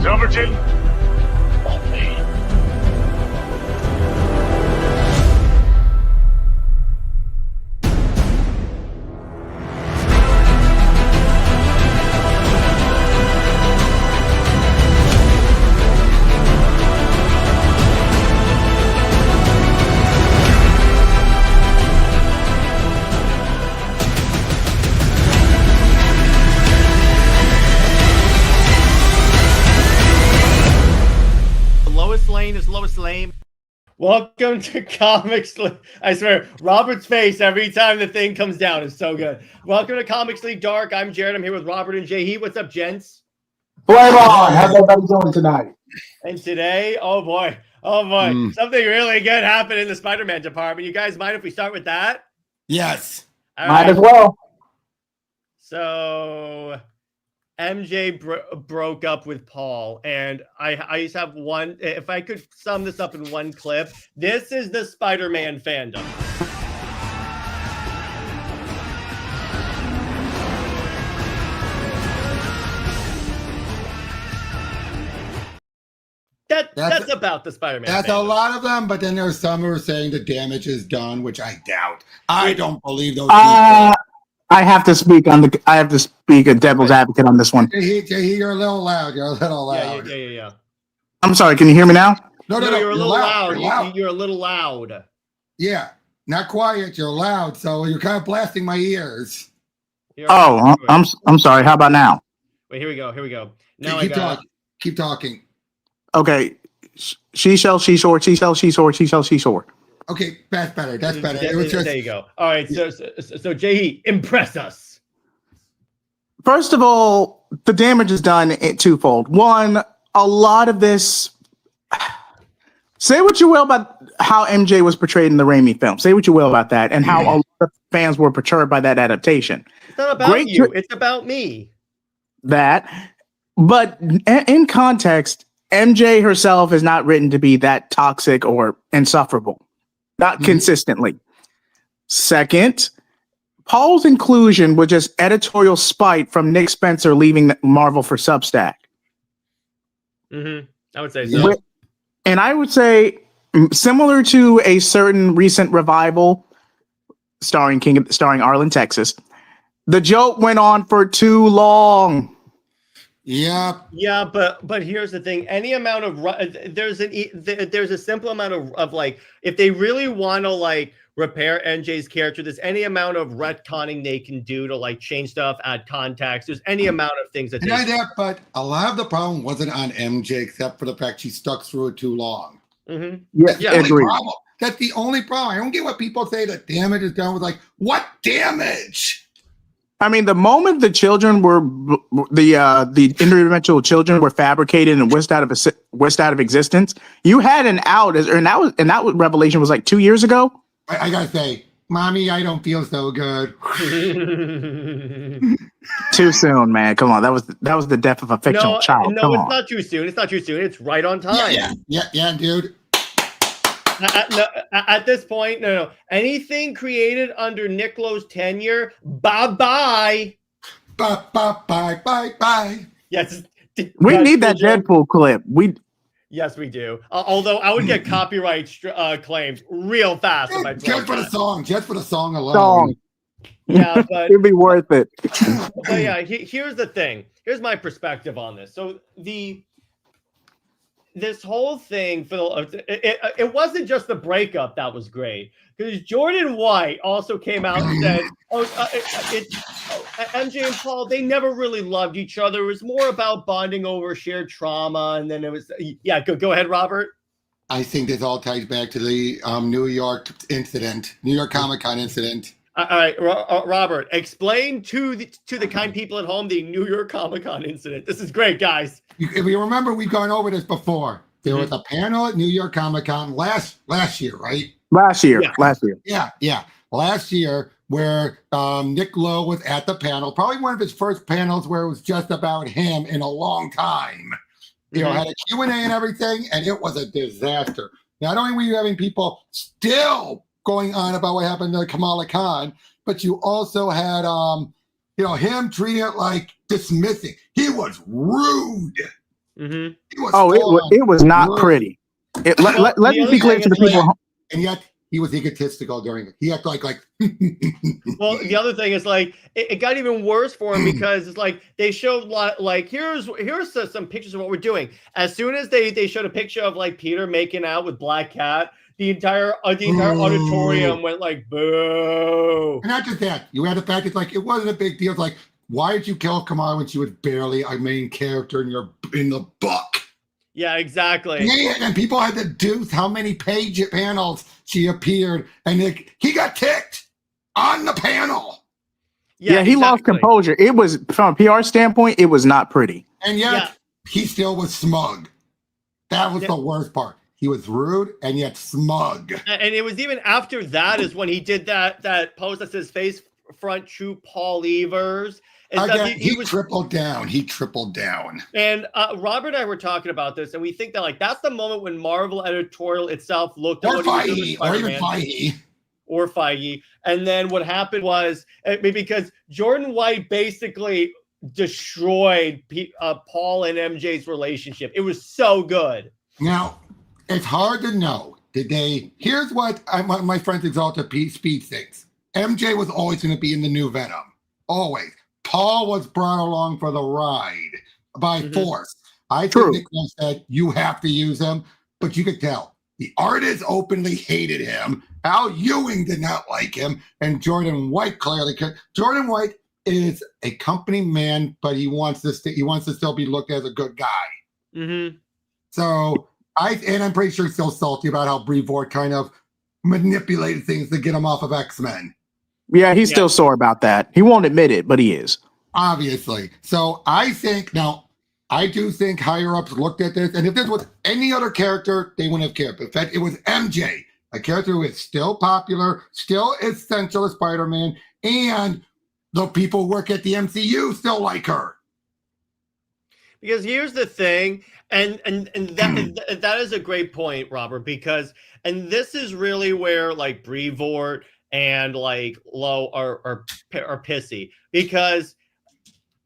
Silverton, on me. Welcome to Comics League. I swear, Robert's face every time the thing comes down is so good. Welcome to Comics League Dark. I'm Jared. I'm here with Robert and JJheat. What's up, gents? Right on. How's everybody doing tonight? And today, oh boy, something really good happened in the Spider-Man department. You guys mind if we start with that? Yes. Might as well. So MJ broke up with Paul, and I just have one. If I could sum this up in one clip, this is the Spider-Man fandom. That's about the Spider-Man. That's fandom. a lot of them, but then there's some who are saying the damage is done, which I doubt. I don't believe those people. I have to speak a devil's advocate on this one. You're a little loud. You're a little loud. Yeah. I'm sorry. Can you hear me now? No. You're a little loud. You're loud. You're a little loud. Yeah, not quiet. You're loud, so you're kind of blasting my ears. I'm sorry. How about now? Wait, here we go. Now Keep talking. Okay. She shall, she shore. Okay, that's better. That's better. There you go. All right, so JJheat, impress us. First of all, the damage is done twofold. One, a lot of this. Say what you will about how MJ was portrayed in the Raimi film. Say what you will about that, and how a lot of fans were perturbed by that adaptation. It's not about you. It's about me. But in context, MJ herself is not written to be that toxic or insufferable. Not consistently. Second, Paul's inclusion was just editorial spite from Nick Spencer leaving Marvel for Substack. I would say so. And I would say, similar to a certain recent revival starring Arlen, Texas, the joke went on for too long. Yeah, but here's the thing: any amount of there's a simple amount of like, if they really want to like repair NJ's character, there's any amount of retconning they can do to like change stuff, add context. There's any amount of things that. But a lot of the problem wasn't on MJ, except for the fact she stuck through it too long. Agreed. That's the only problem. I don't get what people say that damage is done with. Like, what damage? I mean, the moment the children were the individual children were fabricated and whisked out of existence, you had an out, and that revelation was like 2 years ago. I gotta say, mommy, I don't feel so good. Too soon, man. Come on, that was the death of a fictional child. No, it's not too soon. It's not too soon. It's right on time. Yeah, dude. At this point, no. Anything created under Nick Lowe's tenure, bye. Bye. Yes, we need that Deadpool clip. Yes, we do. Although I would get copyright claims real fast if I just for the song alone. Yeah, but it'd be worth it. But yeah, here's the thing. Here's my perspective on this. So this whole thing, Phil, it wasn't just the breakup that was great, because Jordan White also came out and said, MJ and Paul, they never really loved each other. It was more about bonding over shared trauma. And then it was, go ahead, Robert. I think this all ties back to the New York Comic-Con incident. All right, Robert, explain to the kind people at home the New York Comic-Con incident. This is great, guys. If you remember, we've gone over this before. There was a panel at New York Comic-Con last year, right? Last year. Yeah. Last year. Yeah. Last year, where Nick Lowe was at the panel, probably one of his first panels where it was just about him in a long time. You know, had a Q&A and everything, and it was a disaster. Not only were you having people still going on about what happened to Kamala Khan, but you also had, him treating it like dismissing. He was rude. Mm-hmm. He was it was not rude. pretty. Let me be clear to the people. And yet he was egotistical during it. He acted like Well, the other thing is like it got even worse for him because it's like they showed like here's some pictures of what we're doing. As soon as they showed a picture of like Peter making out with Black Cat, the entire auditorium went like boo. And not just that, you had the fact it's like it wasn't a big deal. It's like, why did you kill Kamala when she was barely a main character in the book? Yeah, exactly. And people had to deduce how many panels she appeared, and he got kicked on the panel. Yeah, he lost composure. It was, from a PR standpoint, it was not pretty. And yet he still was smug. That was the worst part. He was rude and yet smug. And it was even after that is when he did that post that says face front true Paul Evers. Again, he tripled down. He tripled down. And Robert and I were talking about this, and we think that like that's the moment when Marvel editorial itself looked at what he was doing with Spider-Man, or Feige. And then what happened was because Jordan White basically destroyed Paul and MJ's relationship. It was so good. Now, it's hard to know. Here's what my friend Exalted Speed thinks. MJ was always going to be in the new Venom. Always. Paul was brought along for the ride by force. I think Nick said, you have to use him, but you could tell. The artists openly hated him. Al Ewing did not like him, and Jordan White clearly could. Jordan White is a company man, but he wants to still be looked as a good guy. So I'm pretty sure he's still salty about how Brevoort kind of manipulated things to get him off of X-Men. Yeah, he's still sore about that. He won't admit it, but he is. Obviously. So I do think higher ups looked at this, and if this was any other character, they wouldn't have cared. But in fact, it was MJ, a character who is still popular, still essential as Spider-Man, and the people who work at the MCU still like her. Because here's the thing, and that is a great point, Robert, because this is really where like Brevoort and like Lowe are pissy, because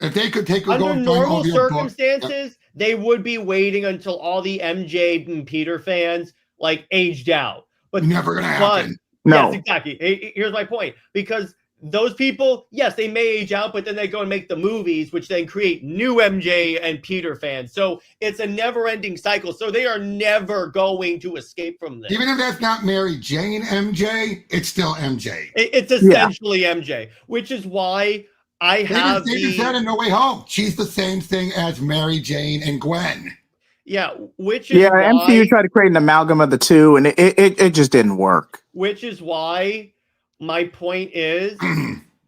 if they could take under normal circumstances, they would be waiting until all the MJ and Peter fans like aged out. But never gonna happen. No, yes, exactly. Here's my point, because those people, yes, they may age out, but then they go and make the movies, which then create new MJ and Peter fans. So it's a never-ending cycle. So they are never going to escape from this. Even if that's not Mary Jane MJ, it's still MJ. It's essentially MJ, which is why they just said in No Way Home, she's the same thing as Mary Jane and Gwen. Yeah, which is why MCU tried to create an amalgam of the two, and it just didn't work. Which is why my point is,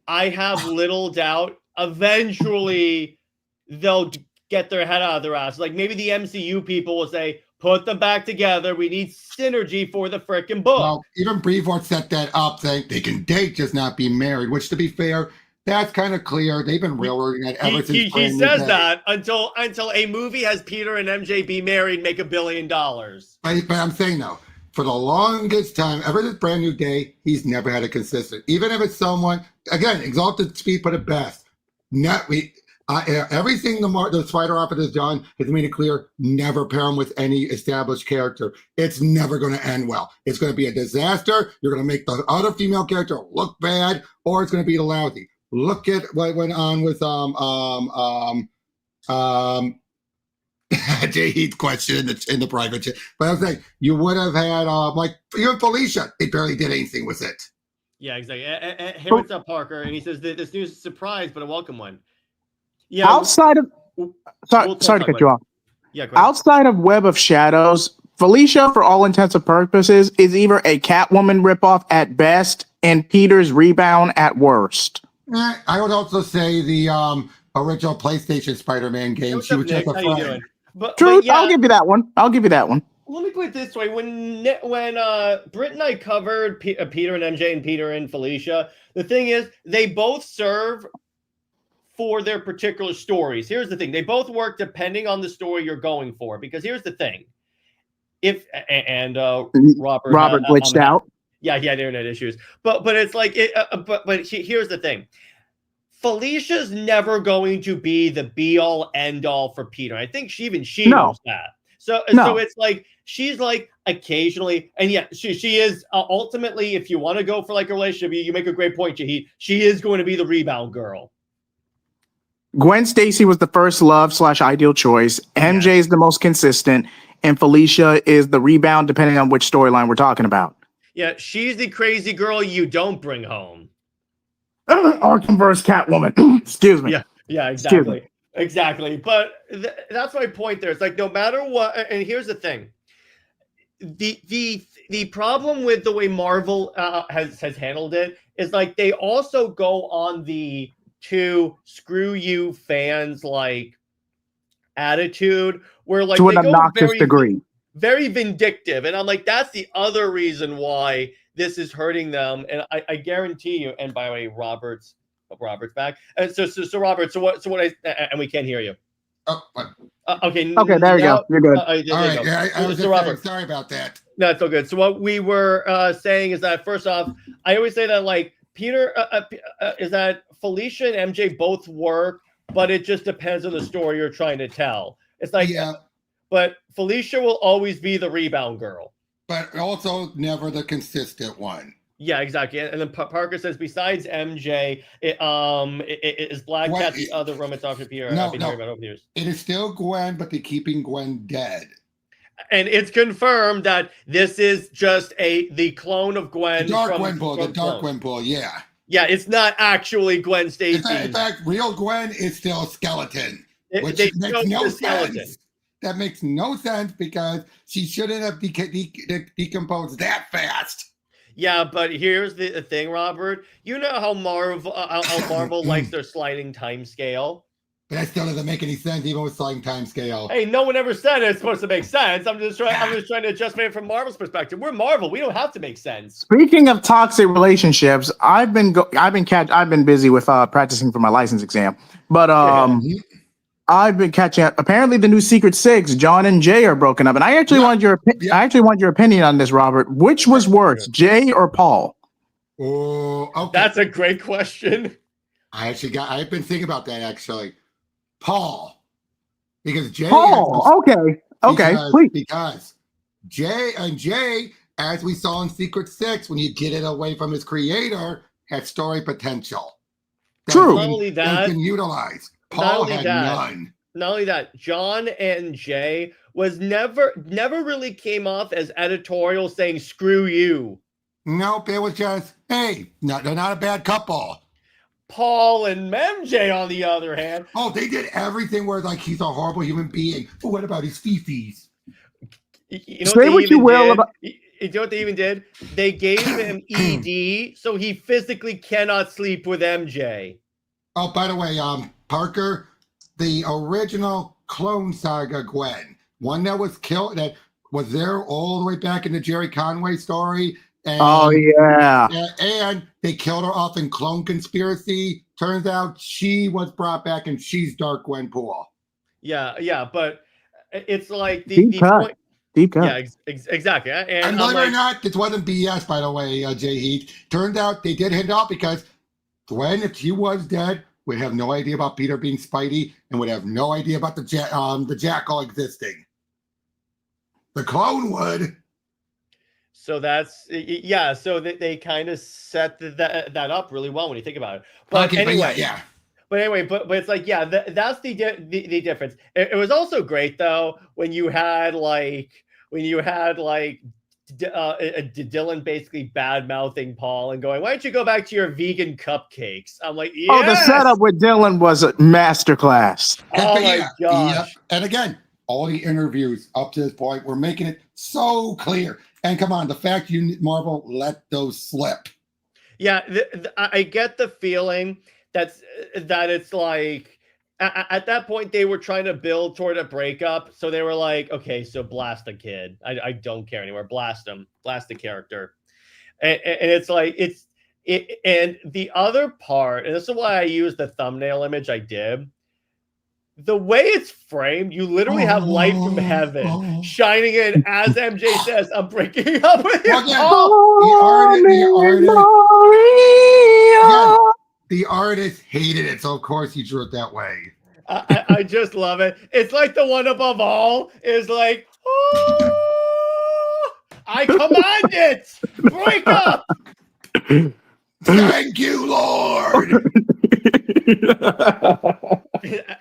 I have little doubt eventually they'll get their head out of their ass. Like maybe the MCU people will say, put them back together. We need synergy for the frickin' book. Well, even Brevoort set that up, saying they can date, just not be married, which to be fair, that's kind of clear. They've been railroading that ever since. He says that until a movie has Peter and MJ be married, make $1 billion. But I'm saying though, for the longest time, ever since Brand New Day, he's never had a consistent. Even if it's someone, again, Exalted Speed put it best. Everything the Spider Office has done has made it clear, never pair him with any established character. It's never going to end well. It's going to be a disaster. You're going to make the other female character look bad, or it's going to be lousy. Look at what went on with JJheat question in the private chat. But I was saying, you would have had like you and Felicia. They barely did anything with it. Yeah, exactly. Hey, what's up, Parker? And he says that this news is a surprise, but a welcome one. Yeah. Outside of sorry to cut you off. Yeah. Go ahead. Outside of Web of Shadows, Felicia, for all intents and purposes, is either a Catwoman ripoff at best and Peter's rebound at worst. I would also say the original PlayStation Spider-Man game. She was just a friend. True, yeah. I'll give you that one. let me put it this way: when Britt and I covered Peter and MJ and Peter and Felicia, the thing is they both serve for their particular stories. Here's the thing: they both work depending on the story you're going for. Because here's the thing: if and Robert glitched out. Yeah, he had internet issues, but it's like here's the thing: Felicia's never going to be the be all end all for Peter. I think she knows that. So it's like she's like occasionally, and yeah, she is ultimately. If you want to go for like a relationship, you make a great point, JJheat. She is going to be the rebound girl. Gwen Stacy was the first love / ideal choice. MJ is the most consistent, and Felicia is the rebound, depending on which storyline we're talking about. Yeah, she's the crazy girl you don't bring home. Or converse Catwoman. Excuse me. Yeah, exactly. But that's my point there. It's like no matter what, and here's the thing: the problem with the way Marvel has handled it is like they also go on the to screw you fans like attitude where like to they an go obnoxious degree. Very vindictive, and I'm like, that's the other reason why this is hurting them. And I guarantee you. And by the way, Robert's back. And so Robert. So what? And we can't hear you. Oh, what? Okay. Okay, there you go. You're good. All right. Yeah, I was just Robert. Sorry about that. No, it's all good. So what we were saying is that first off, I always say that like Peter is that Felicia and MJ both work, but it just depends on the story you're trying to tell. It's like but Felicia will always be the rebound girl. But also never the consistent one. Yeah, exactly. And then Parker says, besides MJ, is Black Cat the other romance option Peter? No. About over the years. It is still Gwen, but they're keeping Gwen dead. And it's confirmed that this is just the clone of Gwen. The Dark Gwen Bull, yeah. Yeah, it's not actually Gwen Stacy. In fact, real Gwen is still a skeleton, which makes no sense. That makes no sense because she shouldn't have decomposed that fast. Yeah, but here's the thing, Robert. You know how Marvel likes their sliding time scale. But that still doesn't make any sense, even with sliding time scale. Hey, no one ever said it's supposed to make sense. I'm just trying to adjust it from Marvel's perspective. We're Marvel. We don't have to make sense. Speaking of toxic relationships, I've been busy with practicing for my license exam, but I've been catching up. Apparently, the new Secret Six, John and Jay, are broken up, and I actually want your opinion on this, Robert. Which was worse, Jay or Paul? Oh, okay. That's a great question. I've been thinking about that actually. Paul, because Jay. Paul, okay, please. Because Jay, as we saw in Secret Six, when you get it away from his creator, had story potential. True. Not only that, can utilize. Paul had none. Not only that, John and Jay was never really came off as editorial saying "screw you." Nope, it was just, hey, they're not a bad couple. Paul and MJ, on the other hand, they did everything where like he's a horrible human being. But what about his fifis? You know what they even did? They gave him ED, so he physically cannot sleep with MJ. Oh, by the way, Parker, the original Clone Saga Gwen, one that was killed, that was there all the way back in the Jerry Conway story. And, and they killed her off in Clone Conspiracy. Turns out she was brought back, and she's Dark Gwen Poole. Yeah, but it's like deep cut. Yeah, exactly. And believe it or not, this wasn't BS, by the way, JJheat. Turned out they did hint out because Gwen, if she was dead, would have no idea about Peter being Spidey and would have no idea about the Jackal existing. The clone would. So that's So they kind of set that up really well when you think about it. But anyway, but it's like that's the difference. It was also great though when you had Dylan basically bad mouthing Paul and going, "Why don't you go back to your vegan cupcakes?" I'm like, yes! Oh, the setup with Dylan was a masterclass. Oh my gosh! Yeah. And again, all the interviews up to this point were making it so clear. And come on, the fact Marvel let those slip. Yeah, I get the feeling that it's like at that point they were trying to build toward a breakup, so they were like, okay, so blast the kid. I don't care anymore. Blast him. Blast the character. And it's like and the other part, and this is why I used the thumbnail image I did. The way it's framed, you literally have light from heaven shining in as MJ says, "I'm breaking up with you." The artist hated it, so of course he drew it that way. I just love it. It's like the one above all is like, oh, I command it, break up. Thank you, Lord.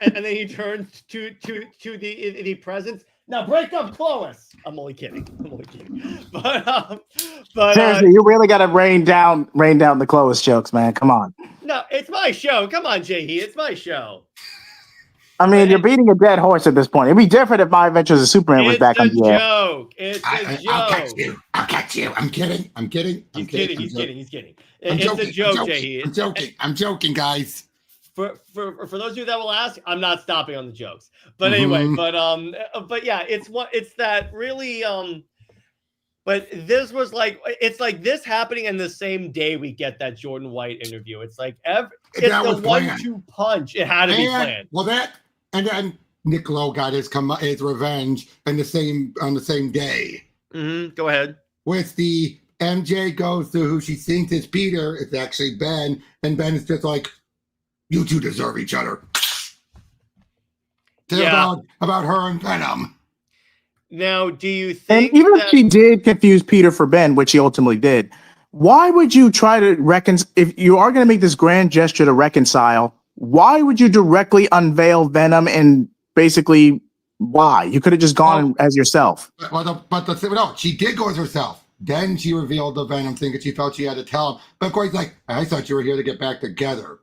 And then he turns to the presence. Now break up, Clovis. I'm only kidding. But seriously, you really got to rain down the Clovis jokes, man. Come on. No, it's my show. Come on, JJheat. It's my show. I mean, you're beating a dead horse at this point. It'd be different if My Adventures of Superman was back on the air. It's a joke. I'll catch you. I'm kidding. He's kidding. It's a joke, JJheat. I'm joking, guys. For those of you that will ask, I'm not stopping on the jokes. But anyway, but yeah, it's that really but this was like, it's like this happening in the same day we get that Jordan White interview. It's like it's the 1-2 punch. It had to be planned. Well, and then Nick Lowe got his revenge on the same day. Go ahead. With the MJ goes to who she thinks is Peter, it's actually Ben, and Ben is just like, you two deserve each other. About her and Venom. Now, do you think and even if she did confuse Peter for Ben, which she ultimately did, why would you try to if you are going to make this grand gesture to reconcile, why would you directly unveil Venom and basically why? You could have just gone as yourself. No, she did go as herself. Then she revealed the Venom thing that she felt she had to tell him. But of course, he's like, I thought you were here to get back together.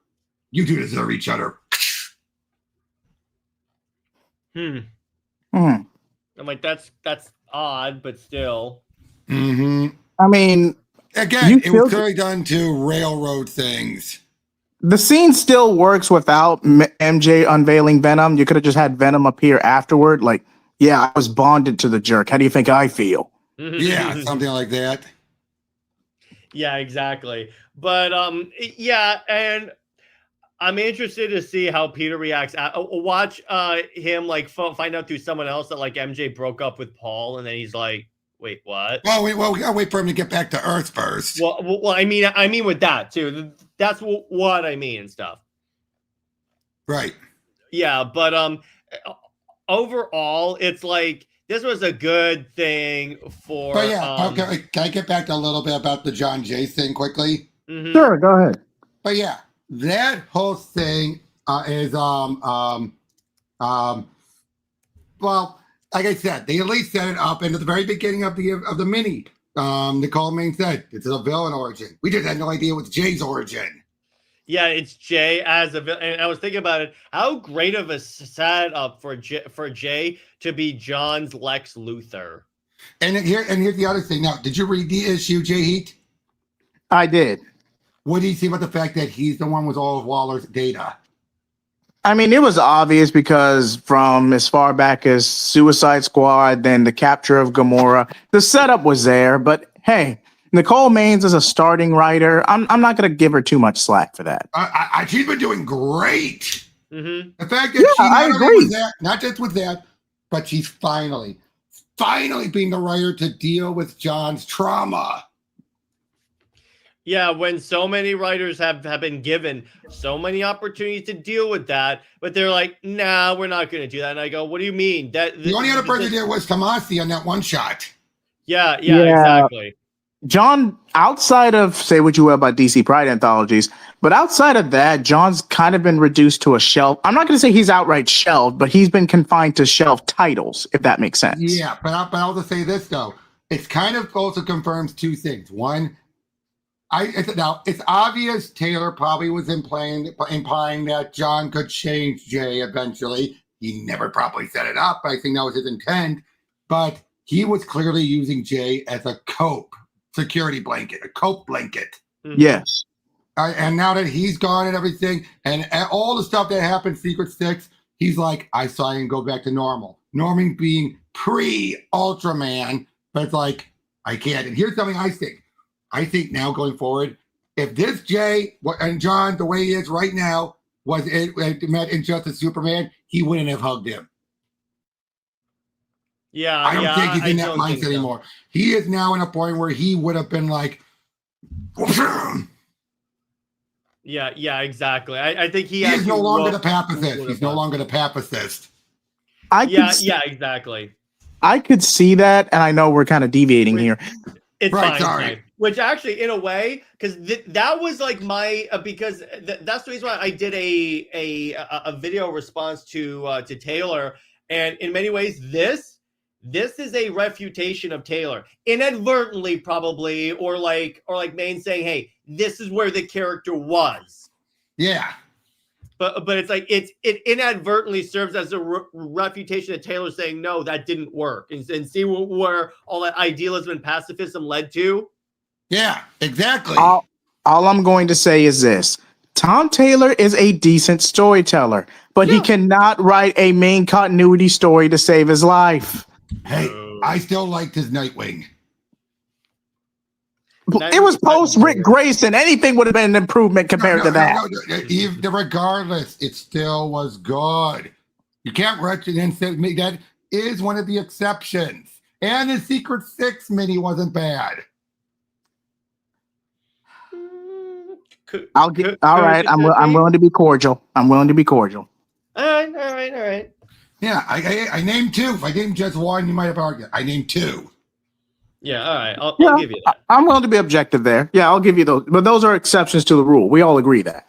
You two deserve each other. I'm like, that's odd, but still. I mean, again, it was clearly done to railroad things. The scene still works without MJ unveiling Venom. You could have just had Venom appear afterward. Like, yeah, I was bonded to the jerk. How do you think I feel? Yeah, something like that. Yeah, exactly. But yeah, and I'm interested to see how Peter reacts. Watch him like find out through someone else that like MJ broke up with Paul, and then he's like, "Wait, what?" Well, we gotta wait for him to get back to Earth first. Well, I mean with that too. That's what I mean and stuff. Right. Yeah, but overall, it's like this was a good thing for. But yeah, okay. Can I get back to a little bit about the John Jay thing quickly? Sure, go ahead. But yeah. That whole thing is well, like I said, they at least set it up, and at the very beginning of the mini, Nicole Main said it's a villain origin. We just had no idea what's Jay's origin. Yeah, it's Jay as a villain, and I was thinking about it. How great of a setup for Jay to be John's Lex Luthor. And here's the other thing. Now, did you read the issue, JJheat? I did. What do you see about the fact that he's the one with all of Waller's data? I mean, it was obvious because from as far back as Suicide Squad, then the capture of Gamora, the setup was there. But hey, Nicole Maines is a starting writer. I'm not going to give her too much slack for that. She's been doing great. The fact that not just with that, but she's finally being the writer to deal with John's trauma. Yeah, when so many writers have been given so many opportunities to deal with that, but they're like, nah, we're not going to do that. And I go, what do you mean? The only other person there was Tomasi on that one shot. Yeah, exactly. John, outside of say what you will about DC Pride anthologies, but outside of that, John's kind of been reduced to a shelf. I'm not going to say he's outright shelved, but he's been confined to shelf titles, if that makes sense. Yeah, but I'll just say this, though. It kind of also confirms two things. One, it's obvious Taylor probably was implying that John could change Jay eventually. He never properly set it up. I think that was his intent. But he was clearly using Jay as a security blanket, a cope blanket. Yes. And now that he's gone and everything, and all the stuff that happened, Secret Six, he's like, I saw him go back to normal. Norman being pre-Ultraman, but it's like, I can't. And here's something I think. I think now going forward, if this Jay and John, the way he is right now, was it met Injustice Superman, he wouldn't have hugged him. Yeah, I don't think he's in that mindset anymore. He is now in a point where he would have been like, yeah, exactly. I think he's no longer the pacifist. He's no longer the pacifist. Yeah, exactly. I could see that, and I know we're kind of deviating here. It's Right, fine. sorry. Fine. Which actually, in a way, because that was like my because that's the reason why I did a video response to Taylor, and in many ways, this is a refutation of Taylor, inadvertently probably, or like Maine saying, "Hey, this is where the character was." Yeah. But it's like it inadvertently serves as a refutation of Taylor saying, no, that didn't work, and see where all that idealism and pacifism led to. Yeah, exactly. All I'm going to say is this. Tom Taylor is a decent storyteller, but he cannot write a main continuity story to save his life. Hey, I still liked his Nightwing. It was post Rick Grayson. Anything would have been an improvement compared to that. Regardless, it still was good. You can't rush it and say that is one of the exceptions. And the Secret Six mini wasn't bad. All right. I'm willing to be cordial. All right. Yeah, I named two. If I named just one, you might have argued. I named two. Yeah, all right. I'll give you that. I'm willing to be objective there. Yeah, I'll give you those. But those are exceptions to the rule. We all agree that.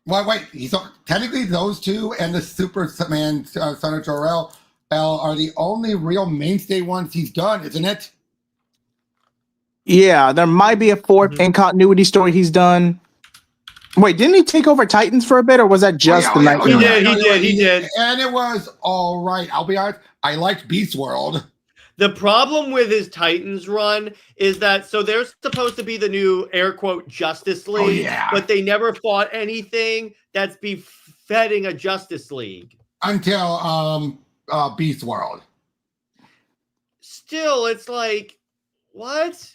Well, wait. So technically, those two and the Superman Son of Jor-El are the only real mainstay ones he's done, isn't it? Yeah, there might be a fourth in continuity story he's done. Wait, didn't he take over Titans for a bit, or was that just the night? He did. And it was all right. I'll be honest. I liked Beast World. The problem with his Titans run is that they're supposed to be the new air quote Justice League, but they never fought anything that's befitting a Justice League until Beast World. Still, it's like, what?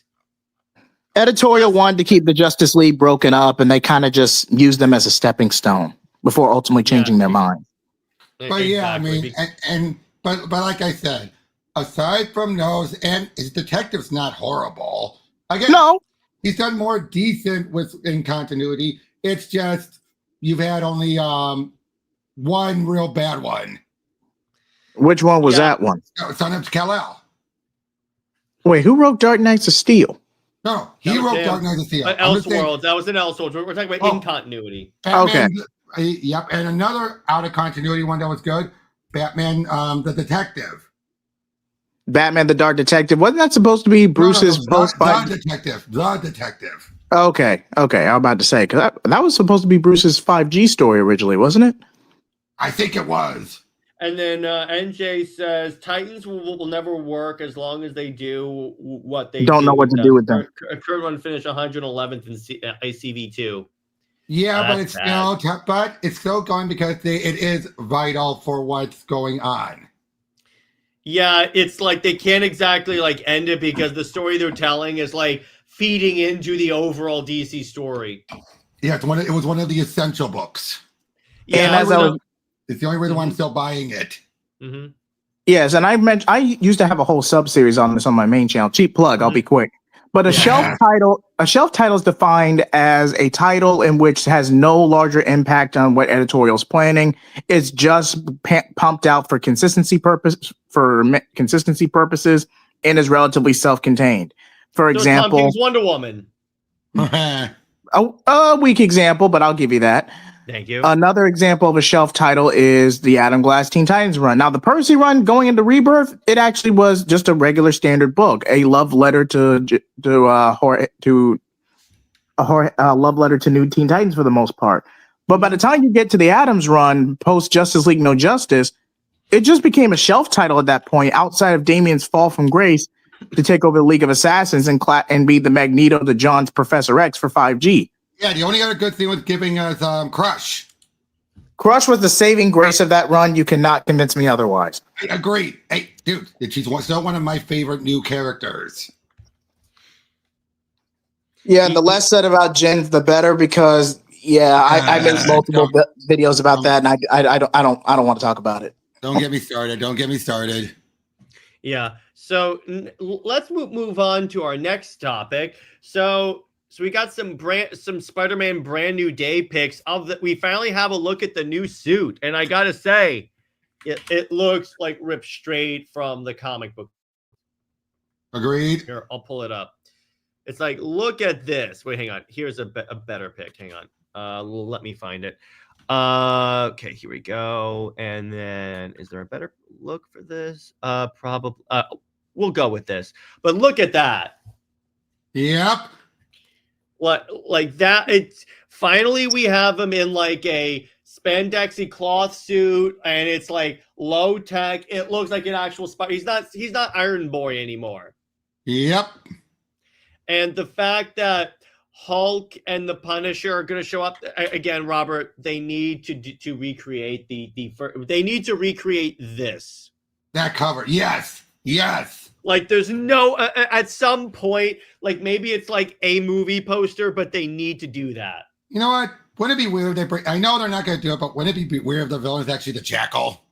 Editorial wanted to keep the Justice League broken up, and they kind of just used them as a stepping stone before ultimately changing their mind. But yeah, I mean, but like I said, aside from those, and his detective's not horrible. Again, no, he's done more decent in continuity. It's just you've had only one real bad one. Which one was that one? Son of Kal-El. Wait, who wrote Dark Knights of Steel? No, he wrote Dark Knights of Steel. Elseworlds. That was in Elseworlds. We're talking about in continuity. Batman, okay. Yep, and another out of continuity one that was good. Batman, the Detective. Batman, the Dark Detective. Wasn't that supposed to be Bruce's The Detective. Okay. I'm about to say, because that was supposed to be Bruce's 5G story originally, wasn't it? I think it was. And then NJ says Titans will never work as long as they do what they don't know what to do with them. Kurt one finished 111th in ACV2. Yeah, but it's still going because it is vital for what's going on. Yeah, it's like they can't exactly like end it because the story they're telling is like feeding into the overall DC story. Yeah, it was one of the essential books. Yeah, it's the only reason why I'm still buying it. Mm-hmm. Yes, and I used to have a whole sub series on this on my main channel. Cheap plug, I'll be quick. But a shelf title is defined as a title in which has no larger impact on what editorial's planning. It's just pumped out for consistency purposes, and is relatively self-contained. For example, Tom King's Wonder Woman. A weak example, but I'll give you that. Thank you. Another example of a shelf title is the Adam Glass Teen Titans run. Now, the Percy run going into Rebirth, it actually was just a regular standard book, a love letter to love letter to New Teen Titans for the most part. But by the time you get to the Adams run, post Justice League No Justice, it just became a shelf title at that point, outside of Damian's fall from grace to take over the League of Assassins and be the Magneto to John's Professor X for 5G. Yeah, the only other good thing was giving us Crush. Crush was the saving grace of that run. You cannot convince me otherwise. I agree. Hey, dude, she's still one of my favorite new characters. Yeah, and the less said about Jen, the better, because I made multiple videos about that, and I don't want to talk about it. Don't get me started. Don't get me started. Yeah. So let's move on to our next topic. So we got some Spider-Man brand new day pics of that. We finally have a look at the new suit, and I gotta say, it looks like ripped straight from the comic book. Agreed. Here, I'll pull it up. It's like, look at this. Wait, hang on. Here's a better pic. Hang on. Let me find it. Okay, here we go. And then, is there a better look for this? Probably. We'll go with this. But look at that. Yep. What, like that? It's finally we have him in like a spandexy cloth suit, and it's like low tech. It looks like an actual Spider. He's not Iron Boy anymore. Yep. And the fact that Hulk and the Punisher are going to show up again, Robert, they need to recreate they need to recreate this. That cover. Yes. Yes. Like there's no at some point, like maybe it's like a movie poster, but they need to do that. You know what? Wouldn't it be weird? I know they're not going to do it, but wouldn't it be weird if the villain is actually the Jackal?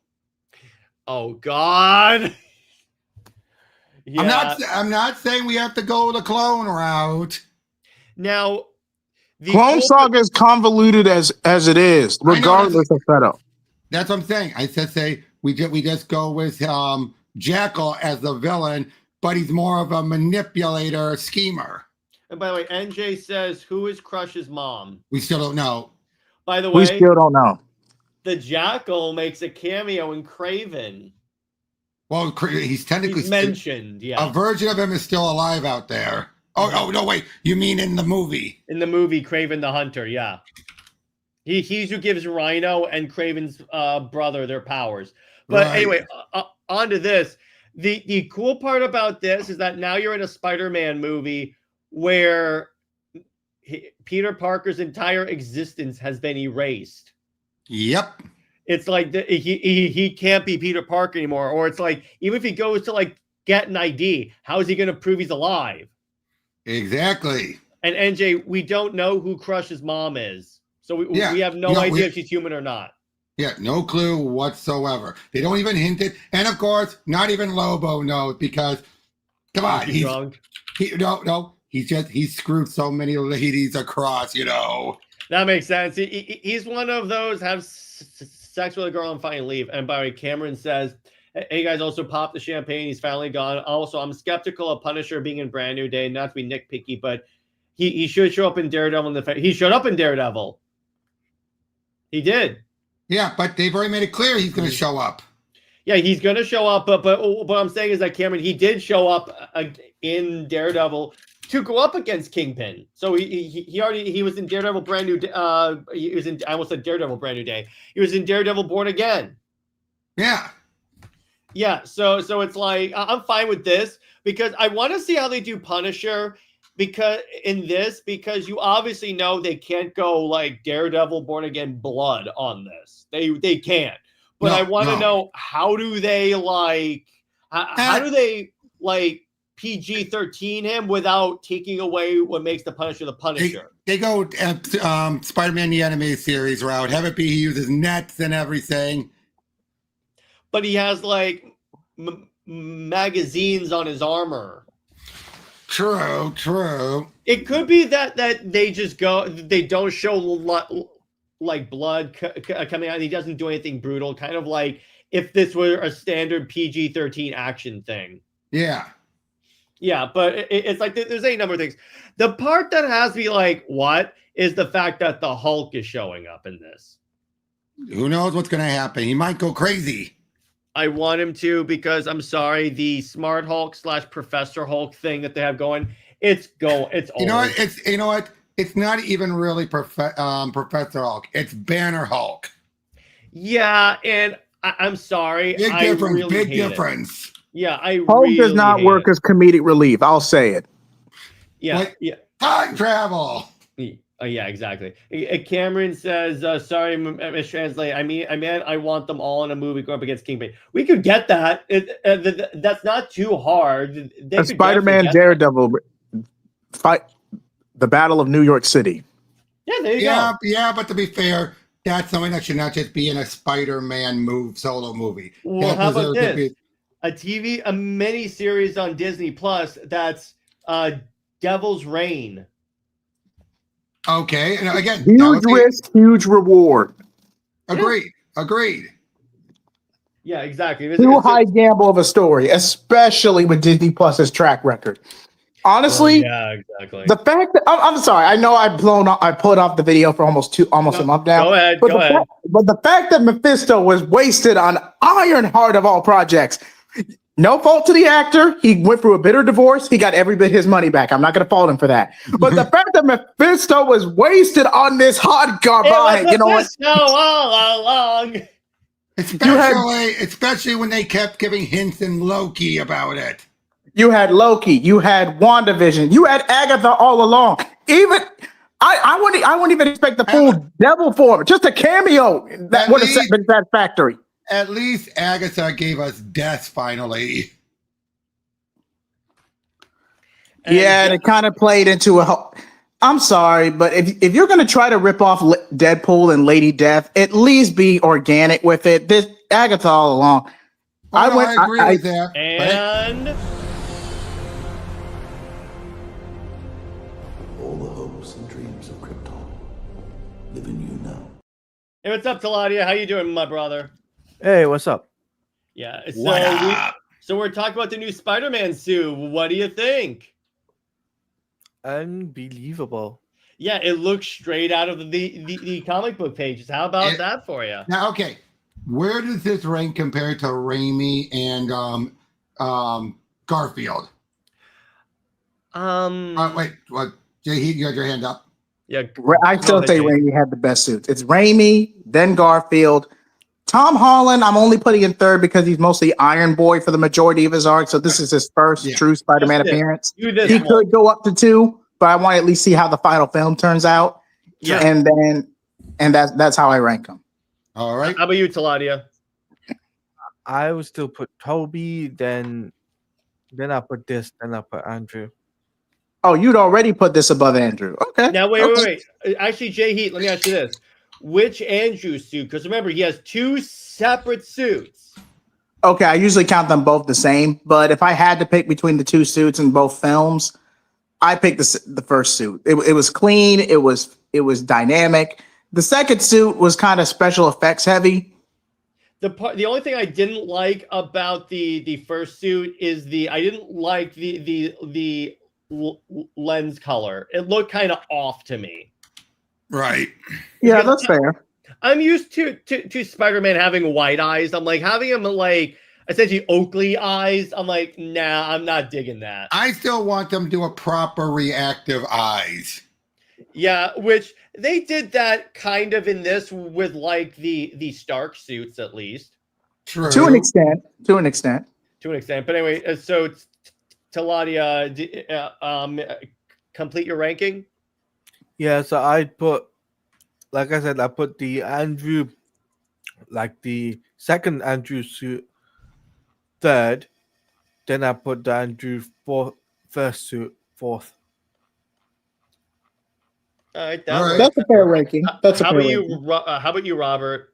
Oh God. Yeah. I'm not saying we have to go the clone route. Now, the Clone Saga is convoluted as it is, regardless of setup. That's what I'm saying. I said say we just go with Jackal as the villain, but he's more of a manipulator, schemer. And by the way, NJ says, who is Crush's mom? We still don't know. By the way, we still don't know. The Jackal makes a cameo in Kraven. Well, he's technically mentioned. Yeah, a version of him is still alive out there. Oh no! Wait, you mean in the movie? In the movie, Kraven the Hunter. Yeah, he's who gives Rhino and Kraven's brother their powers. But anyway, on to this. The cool part about this is that now you're in a Spider-Man movie where Peter Parker's entire existence has been erased. Yep. It's like he can't be Peter Parker anymore. Or it's like, even if he goes to like get an ID, how is he going to prove he's alive? Exactly. And NJ, we don't know who Crush's mom is. So we have no idea if she's human or not. Yeah, no clue whatsoever. They don't even hint it. And of course, not even Lobo knows, because come on, he's drunk. He's screwed so many ladies across, you know. That makes sense. He's one of those have sex with a girl and finally leave. And by the way, Cameron says, hey guys, also pop the champagne. He's finally gone. Also, I'm skeptical of Punisher being in Brand New Day. Not to be nitpicky, but he should show up in Daredevil. He showed up in Daredevil. He did. Yeah, but they've already made it clear he's going to show up. Yeah, he's going to show up. But what I'm saying is that, Cameron, he did show up in Daredevil to go up against Kingpin. So he was in Daredevil Brand New. He was in. I almost said Daredevil Brand New Day. He was in Daredevil Born Again. Yeah. Yeah. So it's like I'm fine with this because I want to see how they do Punisher. Because you obviously know they can't go like Daredevil Born Again blood on this. They can't. But I want to know, how do they like how do they like PG-13 him without taking away what makes the Punisher the Punisher? They go Spider-Man the Animated Series route. Have it be he uses nets and everything. But he has like magazines on his armor. True. It could be that they just they don't show like blood coming out, and he doesn't do anything brutal, kind of like if this were a standard PG-13 action thing. Yeah, but it's like there's any number of things. The part that has me like, what is the fact that the Hulk is showing up in this? Who knows what's going to happen? He might go crazy. I want him to, because I'm sorry, the Smart Hulk / Professor Hulk thing that they have going, it's old. You know what? It's not even really Professor Hulk. It's Banner Hulk. Yeah, and I'm sorry. Big difference. Yeah, Hulk does not work as comedic relief. I'll say it. Yeah, Time travel. Oh yeah, exactly. Cameron says, "Sorry, mistranslate. I want them all in a movie going up against Kingpin. We could get that. That's not too hard. They A could Spider-Man definitely get that. Daredevil fight the Battle of New York City. Yeah, there you go. Yeah, but to be fair, that's something that should not just be in a Spider-Man solo movie. Well, That how about deserves to this? be- A mini series on Disney Plus. That's Devil's Reign. Okay, and again, that Huge would be risk, huge reward. agreed. Yeah, exactly. Too high gamble of a story, especially with Disney Plus's track record. Honestly, yeah, exactly. the fact that I'm sorry, I know I pulled off the video for almost a month now. Go ahead. But the fact that Mephisto was wasted on Ironheart of all projects, no fault to the actor. He went through a bitter divorce. He got every bit his money back. I'm not going to fault him for that. But the fact that Mephisto was wasted on this hot garbage, you know what? All along. Especially when they kept giving hints in Loki about it. You had Loki, you had WandaVision, you had Agatha all along. Even I wouldn't even expect the full devil form, just a cameo that would have been satisfactory. At least Agatha gave us death finally. And it kind of played into I'm sorry, but if you're going to try to rip off Deadpool and Lady Death, at least be organic with it. This Agatha all along. I agree with that. And all the hopes and dreams of Krypton live in you now. hey, what's up, Teladia? How you doing, my brother? Hey, what's up? Yeah. So we're talking about the new Spider-Man suit. What do you think? Unbelievable. Yeah, it looks straight out of the comic book pages. How about that for you? Now, okay, where does this rank compare to Raimi and Garfield? Wait, what? JJheat, you had your hand up. Yeah, I still say Raimi had the best suits. It's Raimi, then Garfield. Tom Holland, I'm only putting in third because he's mostly Iron Boy for the majority of his arc. So this is his first true Spider-Man appearance. He could go up to 2, but I want to at least see how the final film turns out. Yeah. And that's how I rank him. All right. How about you, Teladia? I would still put Toby, then I put this, then I put Andrew. Oh, you'd already put this above Andrew. Okay. Now wait. Actually, JJheat, let me ask you this. Which Andrew suit? Because remember, he has 2 separate suits. Okay, I usually count them both the same, but if I had to pick between the 2 suits in both films, I picked the first suit. It was clean. It was dynamic. The second suit was kind of special effects heavy. The only thing I didn't like about the first suit is I didn't like the lens color. It looked kind of off to me. Right. Yeah, that's fair. I'm used to Spider-Man having white eyes. I'm like having him like essentially Oakley eyes. I'm like, nah, I'm not digging that. I still want them to do a proper reactive eyes. Yeah, which they did that kind of in this with like the Stark suits at least. True. To an extent. But anyway, so Teladia, complete your ranking. Yeah, so I put, like I said, I put the Andrew, like the second Andrew suit, third. Then I put the Andrew first suit, fourth. All right, that's a fair ranking. How about you, Robert?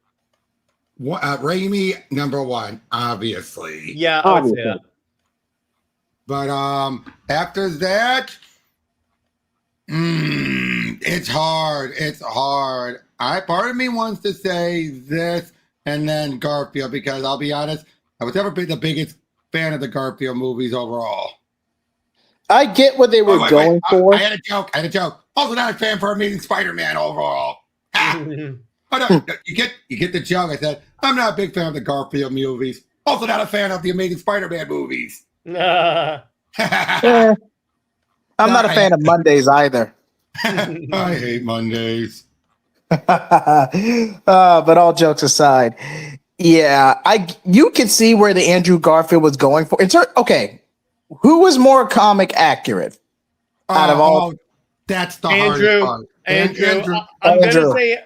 Raimi #1, obviously. Yeah, I would say that. But after that, it's hard. Part of me wants to say this and then Garfield, because I'll be honest, I was never the biggest fan of the Garfield movies overall. I get what they were going for. I had a joke. Also not a fan for Amazing Spider-Man overall. But you get the joke. I said, I'm not a big fan of the Garfield movies. Also not a fan of the Amazing Spider-Man movies. Yeah. I'm not a fan of Mondays either. I hate Mondays. But all jokes aside, yeah, you can see where the Andrew Garfield was going for. Okay, who was more comic accurate out of all? That's the hardest part. Andrew. Andrew. I'm going Andrew. to say,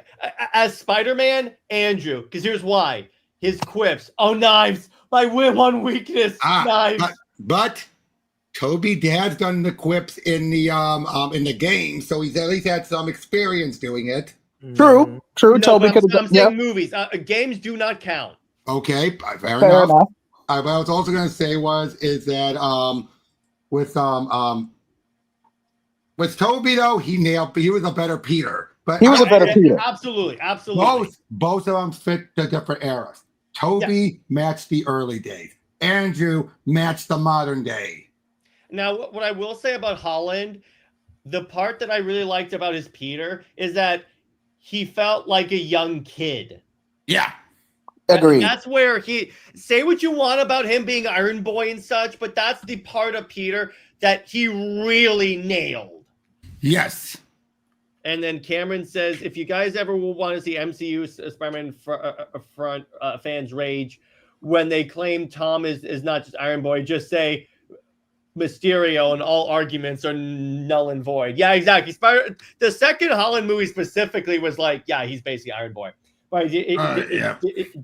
as Spider-Man, Andrew, because here's why. His quips. Oh, knives. My one weakness. Knives. But Toby Dad's done the quips in the game, so he's at least had some experience doing it. True. No, Toby but could have I'm done. saying movies. Games do not count. Okay, fair Fair enough. enough. What I was also going to say is that with Toby though, he was a better Peter. But He was a better Peter. Absolutely. Both of them fit the different eras. Toby matched the early days. Andrew matched the modern day. Now, what I will say about Holland, the part that I really liked about his Peter is that he felt like a young kid. Yeah. Agreed. That's where he say what you want about him being Iron Boy and such, but that's the part of Peter that he really nailed. Yes. And then Cameron says, if you guys ever will want to see MCU Spider-Man fans rage when they claim Tom is not just Iron Boy, just say Mysterio and all arguments are null and void. Yeah, exactly. The second Holland movie specifically was like, yeah, he's basically Iron Boy. But did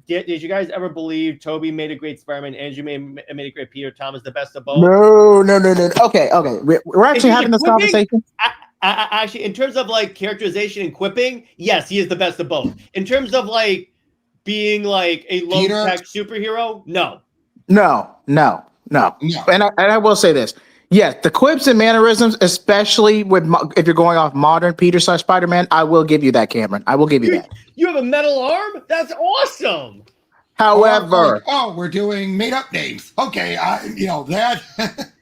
you guys ever believe Toby made a great Spider-Man, Andrew made a great Peter, Tom is the best of both? No. Okay. We're actually having this conversation. Actually, in terms of like characterization and quipping, yes, he is the best of both. In terms of like being like a low-tech superhero, no. And I will say this. Yes, the quips and mannerisms, especially if you're going off modern Peter / Spider-Man, I will give you that, Cameron. I will give you that. You have a metal arm? That's awesome. However, we're doing made-up names. Okay, that.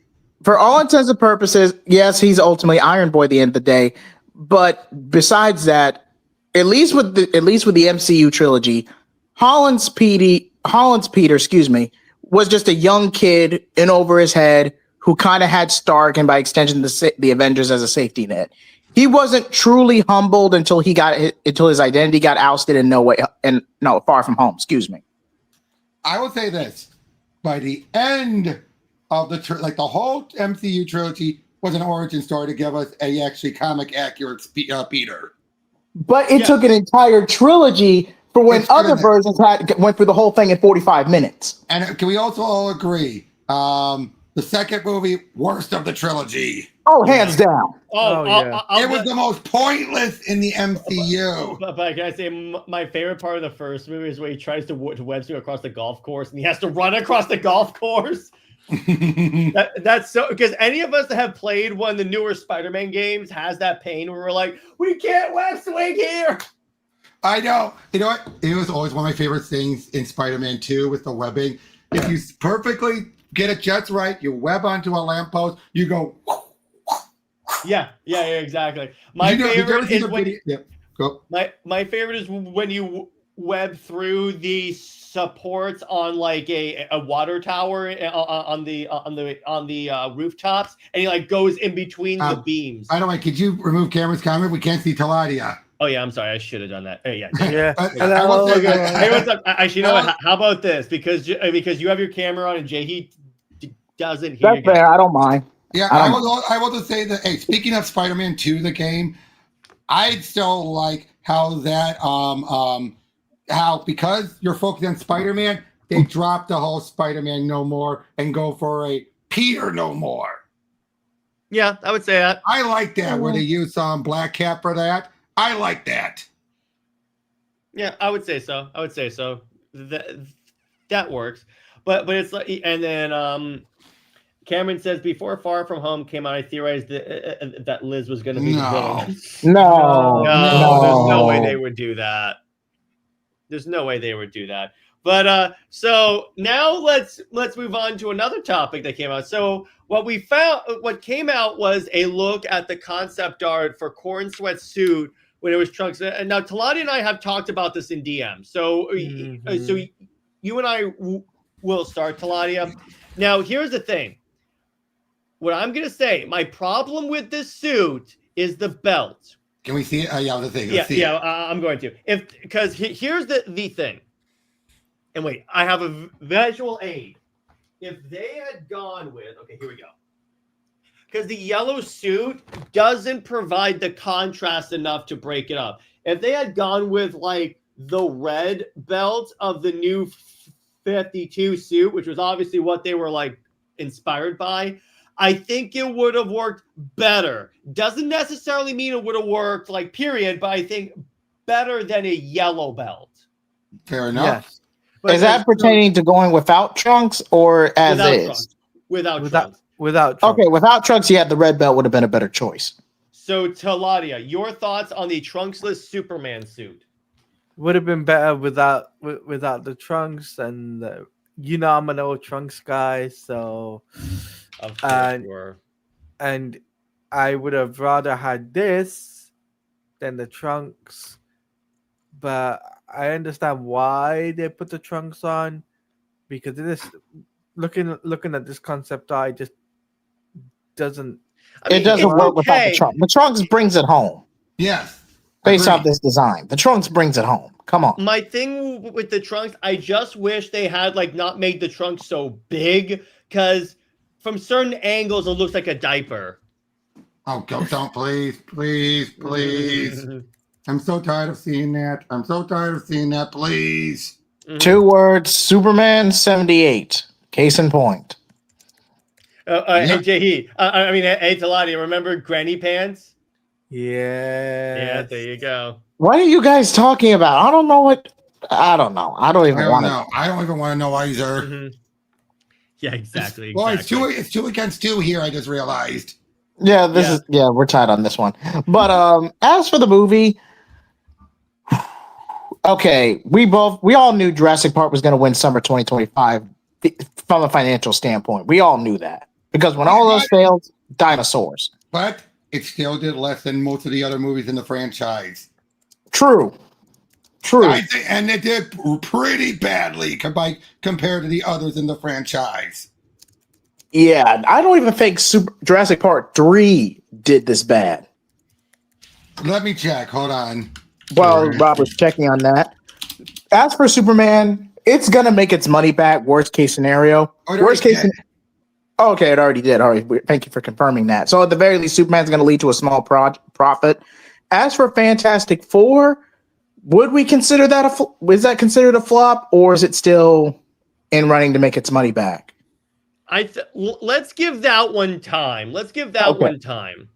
For all intents and purposes, yes, he's ultimately Iron Boy at the end of the day. But besides that, at least with the MCU trilogy, Holland's Peter, was just a young kid in over his head who kind of had Stark and by extension the Avengers as a safety net. He wasn't truly humbled until his identity got ousted in Far From Home. Excuse me. I will say this: by the end of the whole MCU trilogy was an origin story to give us a actually comic accurate Peter. But it took an entire trilogy for when other versions went through the whole thing in 45 minutes. And can we also all agree? The second movie, worst of the trilogy. Oh, hands down. It was the most pointless in the MCU. But can I say my favorite part of the first movie is where he tries to web swing across the golf course and he has to run across the golf course. That's so, because any of us that have played one of the newer Spider-Man games has that pain where we're like, we can't web swing here. I know. You know what? It was always one of my favorite things in Spider-Man 2 with the webbing. If you perfectly get it just right, you web onto a lamppost, you go. Yeah, exactly. My favorite is when you web through the supports on like a water tower on the rooftops, and he like goes in between the beams. By the way, could you remove Cameron's comment? We can't see Teladia. Oh yeah, I'm sorry. I should have done that. Oh yeah. Yeah. Hey, what's up? Actually, you know what? How about this? Because you have your camera on and JJheat doesn't hear. That's fair. I don't mind. Yeah, I will just say that. Hey, speaking of Spider-Man 2, the game, I still like how that how because you're focused on Spider-Man, they drop the whole Spider-Man no more and go for a Peter no more. Yeah, I would say that. I like that where they use Black Cat for that. I like that. Yeah, I would say so. That works. But it's like, and then Cameron says before Far From Home came out, I theorized that Liz was going to be the villain. No, there's no way they would do that. But so now let's move on to another topic that came out. So what came out was a look at the concept art for Corn Sweat's suit when it was Trunks. And now Teladia and I have talked about this in DM. So so you and I will start, Teladia. Now here's the thing. What I'm going to say, my problem with this suit is the belt. Can we see it? Yeah, the thing. I'm going to. Because here's the thing. And wait, I have a visual aid. If they had gone with, okay, here we go. because the yellow suit doesn't provide the contrast enough to break it up. If they had gone with like the red belt of the new 52 suit, which was obviously what they were like inspired by, I think it would have worked better. Doesn't necessarily mean it would have worked like period, but I think better than a yellow belt. Fair enough. Yes. But Is that pertaining to going without trunks or as without is? trunks? Without Without trunks. without trunks. Okay, without trunks, yeah, the red belt would have been a better choice. So Teladia, your thoughts on the trunksless Superman suit? Would have been better without the trunks, and I'm an old trunks guy, so Of course you were. and I would have rather had this than the trunks, but I understand why they put the trunks on, because this looking at this concept art just doesn't. I mean, It doesn't it's work without the okay. trunks. The trunks brings it home Yes. based Agreed. off this design. The trunks brings it home. Come on. My thing with the trunks, I just wish they had like not made the trunks so big, because from certain angles it looks like a diaper. Oh, don't please. I'm so tired of seeing that. Please. 2 words, Superman 78. Case in point. Hey, JJheat. Hey, Teladia, remember Granny Pants? Yeah. Yeah, there you go. What are you guys talking about? I don't know. I don't even I don't want know. I don't even want to know either. Mhm. Yeah, exactly. Well, exactly. it's two against two here. I just realized. Yeah, we're tied on this one. But as for the movie, okay, we all knew Jurassic Park was going to win summer 2025 from a financial standpoint. We all knew that because when all those failed, dinosaurs. But it still did less than most of the other movies in the franchise. True. And it did pretty badly compared to the others in the franchise. Yeah, I don't even think Jurassic Park 3 did this bad. Let me check. Hold on. Well, Robert's checking on that. As for Superman, it's gonna make its money back. Worst case scenario. Worst case. Okay, it already did. All right, thank you for confirming that. So at the very least, Superman's gonna lead to a small profit. As for Fantastic Four, would we consider that is that considered a flop, or is it still in running to make its money back? Let's give that one time. One time.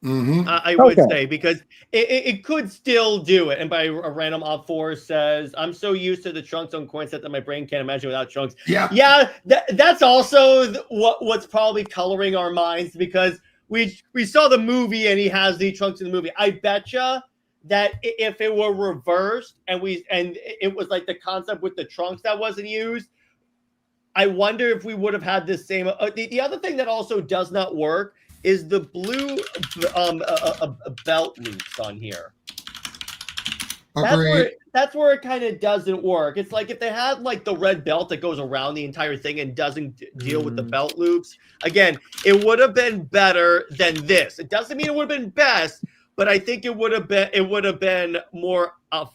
Mm-hmm. I would say, because it could still do it. And by a random op 4 says, I'm so used to the trunks on coin set that my brain can't imagine without trunks. Yeah. That's also what's probably coloring our minds, because we saw the movie and he has the trunks in the movie. I betcha that if it were reversed and it was like the concept with the trunks that wasn't used, I wonder if we would have had this same. The other thing that also does not work is the blue belt loops on here. That's where it kind of doesn't work. It's like if they had like the red belt that goes around the entire thing and doesn't deal with the belt loops. Again, it would have been better than this. It doesn't mean it would have been best, but I think it would have been more a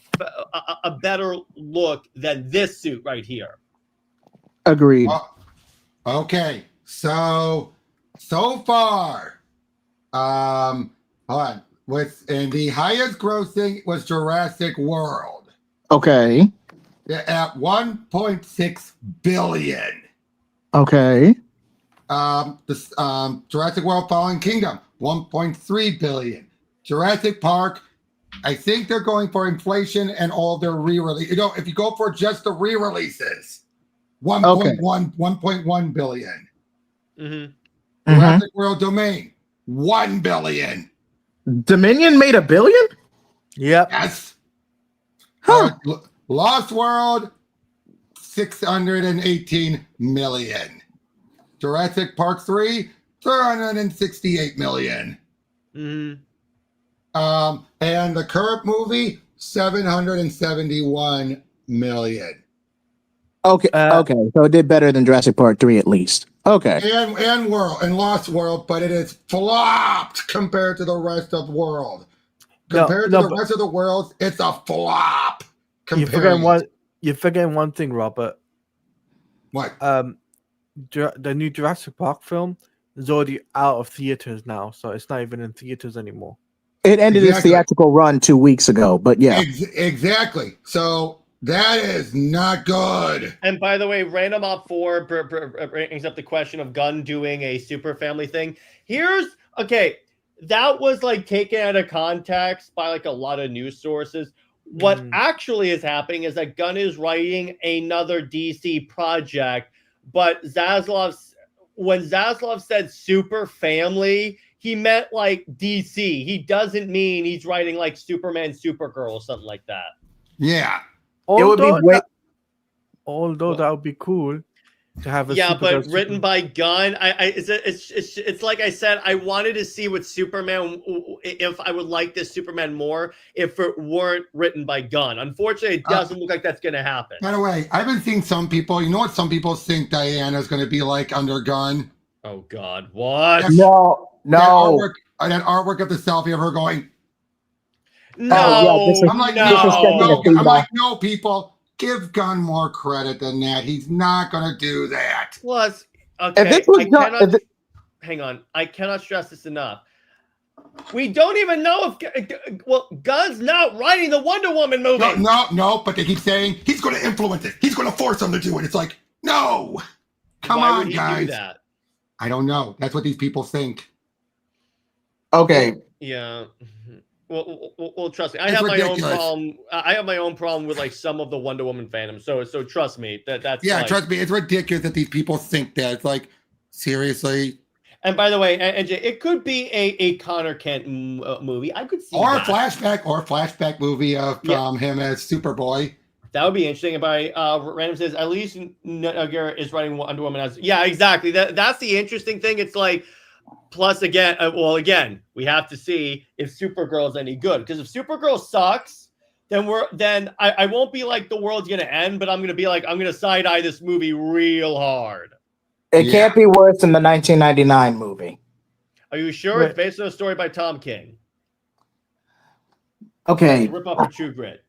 better look than this suit right here. Agreed. Okay, so far, hold on. And the highest grossing was Jurassic World. Okay. At 1.6 billion. Okay. Jurassic World Fallen Kingdom, 1.3 billion. Jurassic Park, I think they're going for inflation and all their re-release. If you go for just the re-releases, 1.1 billion. Mm-hmm. Jurassic World Domain, 1 billion. Dominion made $1 billion? Yep. Yes. Huh. Lost World, 618 million. Jurassic Park 3, 368 million. Mm-hmm. And the current movie, 771 million. Okay. Okay. So it did better than Jurassic Park 3 at least. Okay. And Lost World, but it is flopped compared to the rest of the world. Compared to the rest of the world, it's a flop. You're forgetting one thing, Robert. What? The new Jurassic Park film, is already out of theaters now, so it's not even in theaters anymore. It ended its Exactly. theatrical run 2 weeks ago, but yeah. Exactly. So that is not good. And by the way, Random Op 4 brings up the question of Gunn doing a super family thing. That was like taken out of context by like a lot of news sources. What actually is happening is that Gunn is writing another DC project, but when Zaslav said super family, he meant like DC. He doesn't mean he's writing like Superman, Supergirl, or something like that. Yeah. It would be Although that would be cool to have a but written by Gunn. It's like I said, I wanted to see what Superman, if I would like this Superman more if it weren't written by Gunn. Unfortunately, it doesn't look like that's going to happen. By the way, I've been seeing some people. You know what? Some people think Diana's going to be like under Gunn. Oh God, what? No. That artwork of the selfie of her going. No, I'm like, no. I'm like, no, people. Give Gunn more credit than that. He's not going to do that. Plus, okay, hang on. I cannot stress this enough. We don't even know if Gunn's not writing the Wonder Woman movie. No, but they keep saying he's going to influence it. He's going to force them to do it. It's like, no. Why would he guys. do that? I don't know. That's what these people think. Okay. Yeah. Well, trust me. I have my own problem with like some of the Wonder Woman fandom. So trust me. That's trust me. It's ridiculous that these people think that. It's like, seriously. And by the way, NJ, it could be a Connor Kent movie. I could see a flashback movie of him as Superboy. That would be interesting. And by Random says, at least Nugger is writing Wonder Woman as. Yeah, exactly. That's the interesting thing. It's like. Plus, again, we have to see if Supergirl is any good. Because if Supergirl sucks, then I won't be like the world's gonna end, but I'm gonna be like I'm gonna side eye this movie real hard. It can't be worse than the 1999 movie. Are you sure? It's based on a story by Tom King. Okay. Rip off for True Grit.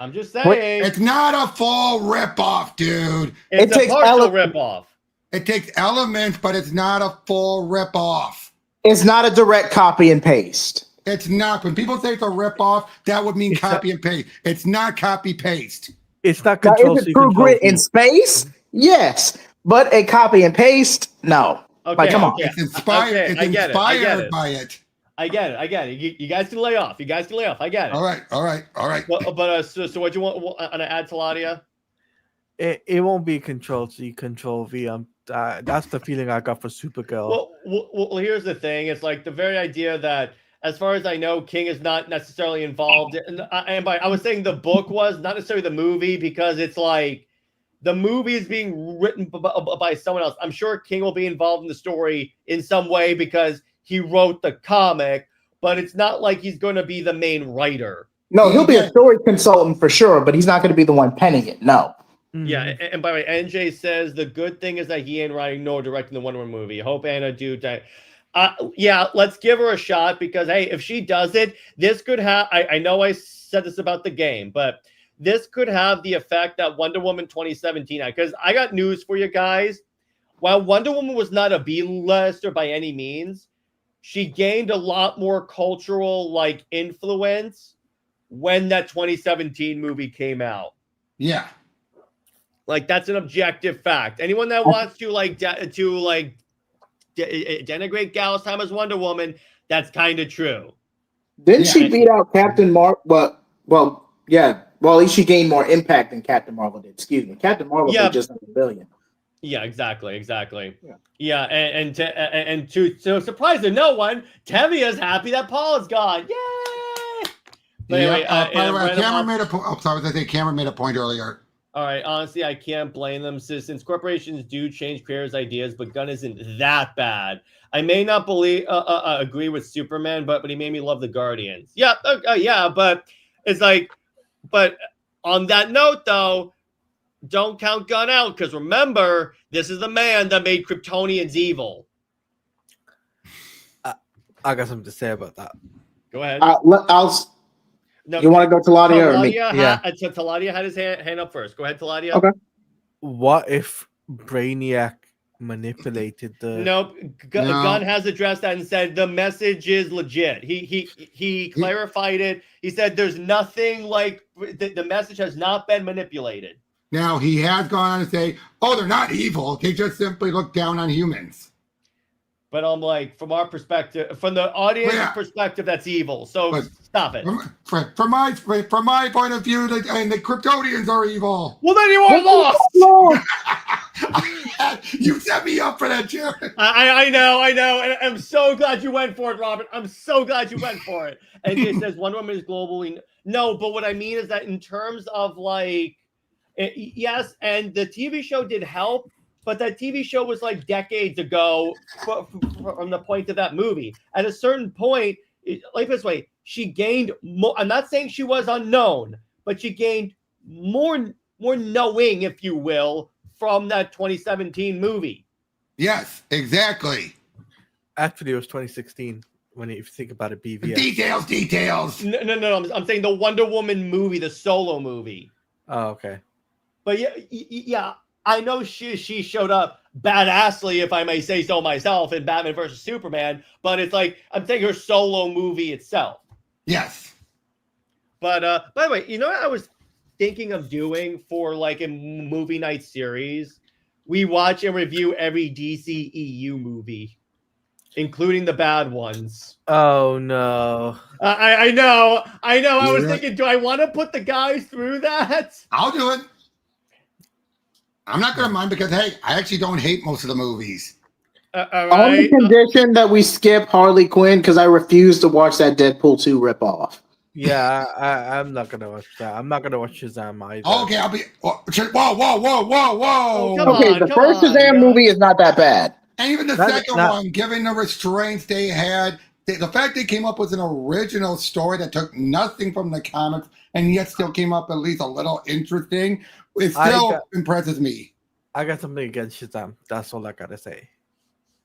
I'm just saying. It's not a full rip-off, dude. It's a partial rip-off. It takes elements, but it's not a full rip-off. It's not a direct copy and paste. It's not. When people say it's a rip-off, that would mean copy and paste. It's not copy-paste. It's not Control C, True Grit in space? Yes. But a copy and paste? No. Okay, come on. It's inspired. It's inspired by it. I get it. You guys can lay off. I get it. All right. But so what do you want to add, Teladia? It won't be Control C, Control V. That's the feeling I got for Supergirl. Well, here's the thing. It's like the very idea that, as far as I know, King is not necessarily involved. I was saying the book was, not necessarily the movie, because it's like the movie is being written by someone else. I'm sure King will be involved in the story in some way because he wrote the comic, but it's not like he's going to be the main writer. No, he'll be a story consultant for sure, but he's not going to be the one penning it. No. Yeah, and by the way, NJ says the good thing is that he ain't writing nor directing the Wonder Woman movie. Hope Anna do that. Let's give her a shot because, hey, if she does it, this could have. I know I said this about the game, but this could have the effect that Wonder Woman 2017 had. Because I got news for you guys. While Wonder Woman was not a B-lister by any means, she gained a lot more cultural influence when that 2017 movie came out. Yeah. That's an objective fact. Anyone that wants to denigrate Gal's time as Wonder Woman, that's kind of true. Didn't she beat out Captain Marvel? Well, at least she gained more impact than Captain Marvel did. Excuse me. Captain Marvel did just under $1 billion. Yeah, exactly. Yeah, and to surprise to no one, Tevye is happy that Paul is gone. Yay! But anyway, Cameron made a point. Oh, sorry, I think Cameron made a point earlier. All right, honestly, I can't blame them since corporations do change creators' ideas, but Gunn isn't that bad. I may not agree with Superman, but he made me love the Guardians. Yeah, but it's but on that note, though, don't count Gunn out because remember, this is the man that made Kryptonians evil. I got something to say about that. Go ahead. No, you want to go Teladia or me? Teladia had his hand up first. Go ahead, Teladia. Okay. What if Brainiac manipulated the. Nope. No. Gunn has addressed that and said the message is legit. He clarified it. He said there's nothing like the message has not been manipulated. Now, he has gone on to say, oh, they're not evil. They just simply look down on humans. But I'm like, from our perspective, from the audience's perspective, that's evil. So stop it. From my point of view, the Kryptonians are evil. Well, then you are lost. You set me up for that, Jared. I know. And I'm so glad you went for it, Robert. I'm so glad you went for it. And it says Wonder Woman is globally. No, but what I mean is that in terms of like, yes, and the TV show did help. But that TV show was like decades ago from the point of that movie. At a certain point, like this way, she gained more. I'm not saying she was unknown, but she gained more knowing, if you will, from that 2017 movie. Yes, exactly. Actually, it was 2016 when you think about it. BVS. Details. No. I'm saying the Wonder Woman movie, the solo movie. Oh, okay. But yeah. I know she showed up badassly, if I may say so myself, in Batman versus Superman, but it's like I'm saying her solo movie itself. Yes. But by the way, you know what I was thinking of doing for like a movie night series? We watch and review every DC EU movie, including the bad ones. Oh no. I know. I was thinking, do I want to put the guys through that? I'll do it. I'm not going to mind because, hey, I actually don't hate most of the movies. All On the right. condition that we skip Harley Quinn because I refuse to watch that Deadpool 2 ripoff. Yeah, I'm not gonna watch that. I'm not gonna watch Shazam either. Okay, I'll be. Whoa! Oh, come Okay, on, the come first on, Shazam guys. movie is not that bad. And even the second one, given the restraints they had, the fact they came up with an original story that took nothing from the comics and yet still came up at least a little interesting, it still impresses me. I got something against Shazam. That's all I gotta say.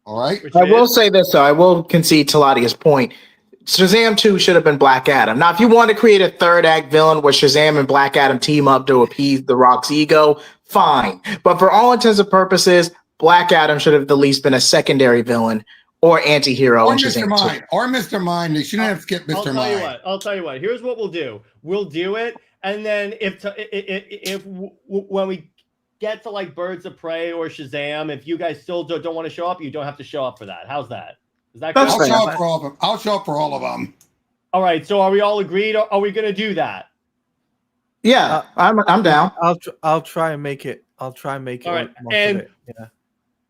All right. I will say this, though. I will concede Teladia's point. Shazam 2 should have been Black Adam. Now, if you want to create a third act villain where Shazam and Black Adam team up to appease The Rock's ego, fine. But for all intents and purposes, Black Adam should have at least been a secondary villain or anti-hero. Or in Mr. Shazam 2. Mind. Or Mr. Mind. They shouldn't have skipped Mr. Mind. I'll tell you what. Here's what we'll do. We'll do it, and then if when we get to like Birds of Prey or Shazam, if you guys still don't want to show up, you don't have to show up for that. How's that? Is that good? That's I'll show up for all of them. I'll show up for all of them. All right. So are we all agreed? Are we going to do that? Yeah, I'm down. I'll try and make it. I'll try and make it. All right, most and of it. Yeah.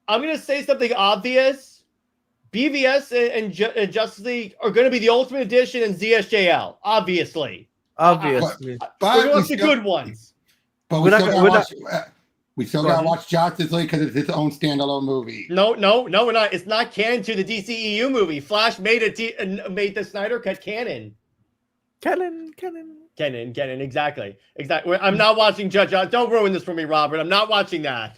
I'm going to say something obvious. BVS and Justice League are going to be the Ultimate Edition and ZSJL, obviously. Obviously. We're going to watch the good ones. But we still got to watch Justice League because it's its own standalone movie. No, we're not. It's not canon to the DCEU movie. Flash made the Snyder Cut canon. Canon. Exactly. I'm not watching Judge. Don't ruin this for me, Robert. I'm not watching that.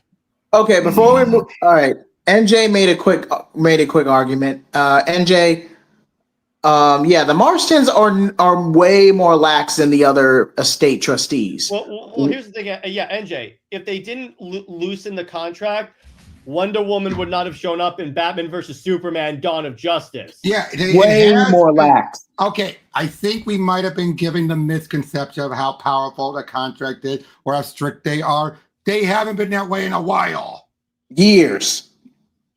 Okay, before we move, all right. NJ made a quick argument. NJ, the Marstons are way more lax than the other estate trustees. Well, here's the thing. NJ, if they didn't loosen the contract, Wonder Woman would not have shown up in Batman versus Superman: Dawn of Justice. Yeah, way more lax. Okay, I think we might have been giving the misconception of how powerful the contract is or how strict they are. They haven't been that way in a while. Years.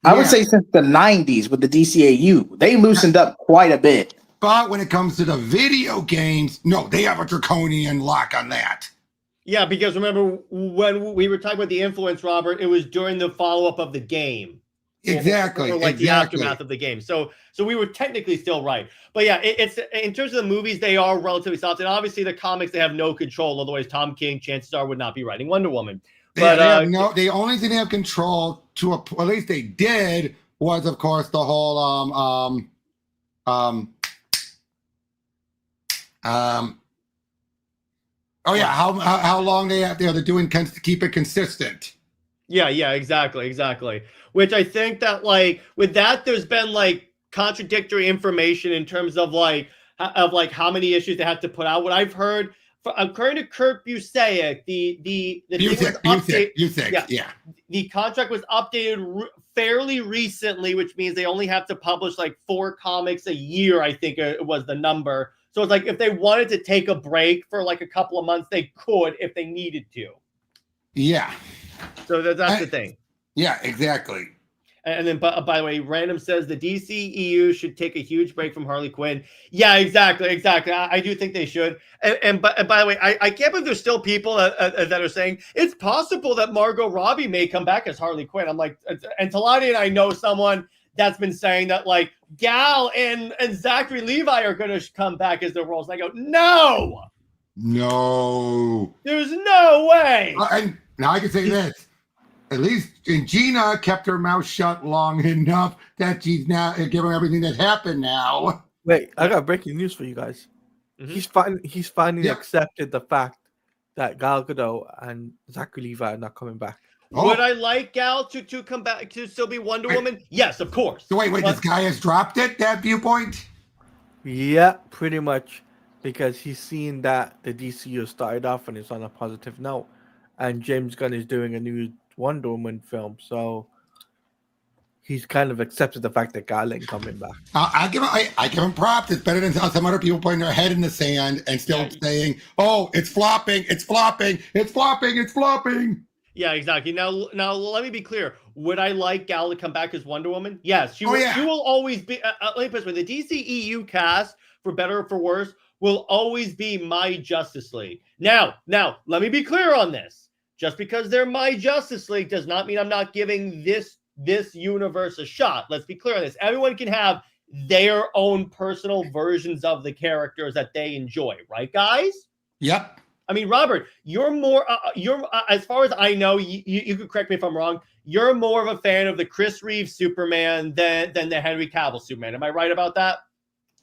I would say since the 90s with the DCAU. They loosened up quite a bit. But when it comes to the video games, no, they have a draconian lock on that. Yeah, because remember when we were talking about the influence, Robert, it was during the follow-up of the game. Exactly. Or like the aftermath of the game. So we were technically still right. But yeah, it's in terms of the movies, they are relatively soft. And obviously the comics, they have no control. Otherwise, Tom King, chances are, would not be writing Wonder Woman. The only thing they have control to, at least they did, was of course the whole how long they're doing to keep it consistent. Yeah, exactly. Which I think that like with that, there's been like contradictory information in terms of like how many issues they have to put out. What I've heard according to Kurt Busiek, the thing was Busiek, yeah. The contract was updated fairly recently, which means they only have to publish like 4 comics a year. I think it was the number. So it's like if they wanted to take a break for like a couple of months, they could if they needed to. Yeah. So that's the thing. Yeah, exactly. And then, by the way, Random says the DCEU should take a huge break from Harley Quinn. Yeah, exactly. I do think they should. And by the way, I can't believe there's still people that are saying it's possible that Margot Robbie may come back as Harley Quinn. I'm like, and Teladia and I know someone that's been saying that like Gal and Zachary Levi are going to come back as their roles. And I go, no, there's no way. And now I can say this. At least Gina kept her mouth shut long enough that she's now given everything that happened now. Wait, I got breaking news for you guys. Mm-hmm. He's finally accepted the fact that Gal Gadot and Zachary Levi are not coming back. Oh. Would I like Gal to come back to still be Wonder Woman? Yes, of course. So wait, this guy has dropped it, that viewpoint? Yeah, pretty much. Because he's seen that the DCU started off and it's on a positive note. And James Gunn is doing a new Wonder Woman film, so he's kind of accepted the fact that Gal ain't coming back. I give him props. It's better than some other people putting their head in the sand and still saying, "Oh, it's flopping, it's flopping, it's flopping, it's flopping." Yeah, exactly. Now let me be clear. Would I like Gal to come back as Wonder Woman? Yes, she will always be. Let me put it this way: the DCEU cast, for better or for worse, will always be my Justice League. Now, let me be clear on this. Just because they're my Justice League does not mean I'm not giving this universe a shot. Let's be clear on this. Everyone can have their own personal versions of the characters that they enjoy, right, guys? Yep. I mean, Robert, you're more. As far as I know, you could correct me if I'm wrong. You're more of a fan of the Chris Reeve Superman than the Henry Cavill Superman. Am I right about that?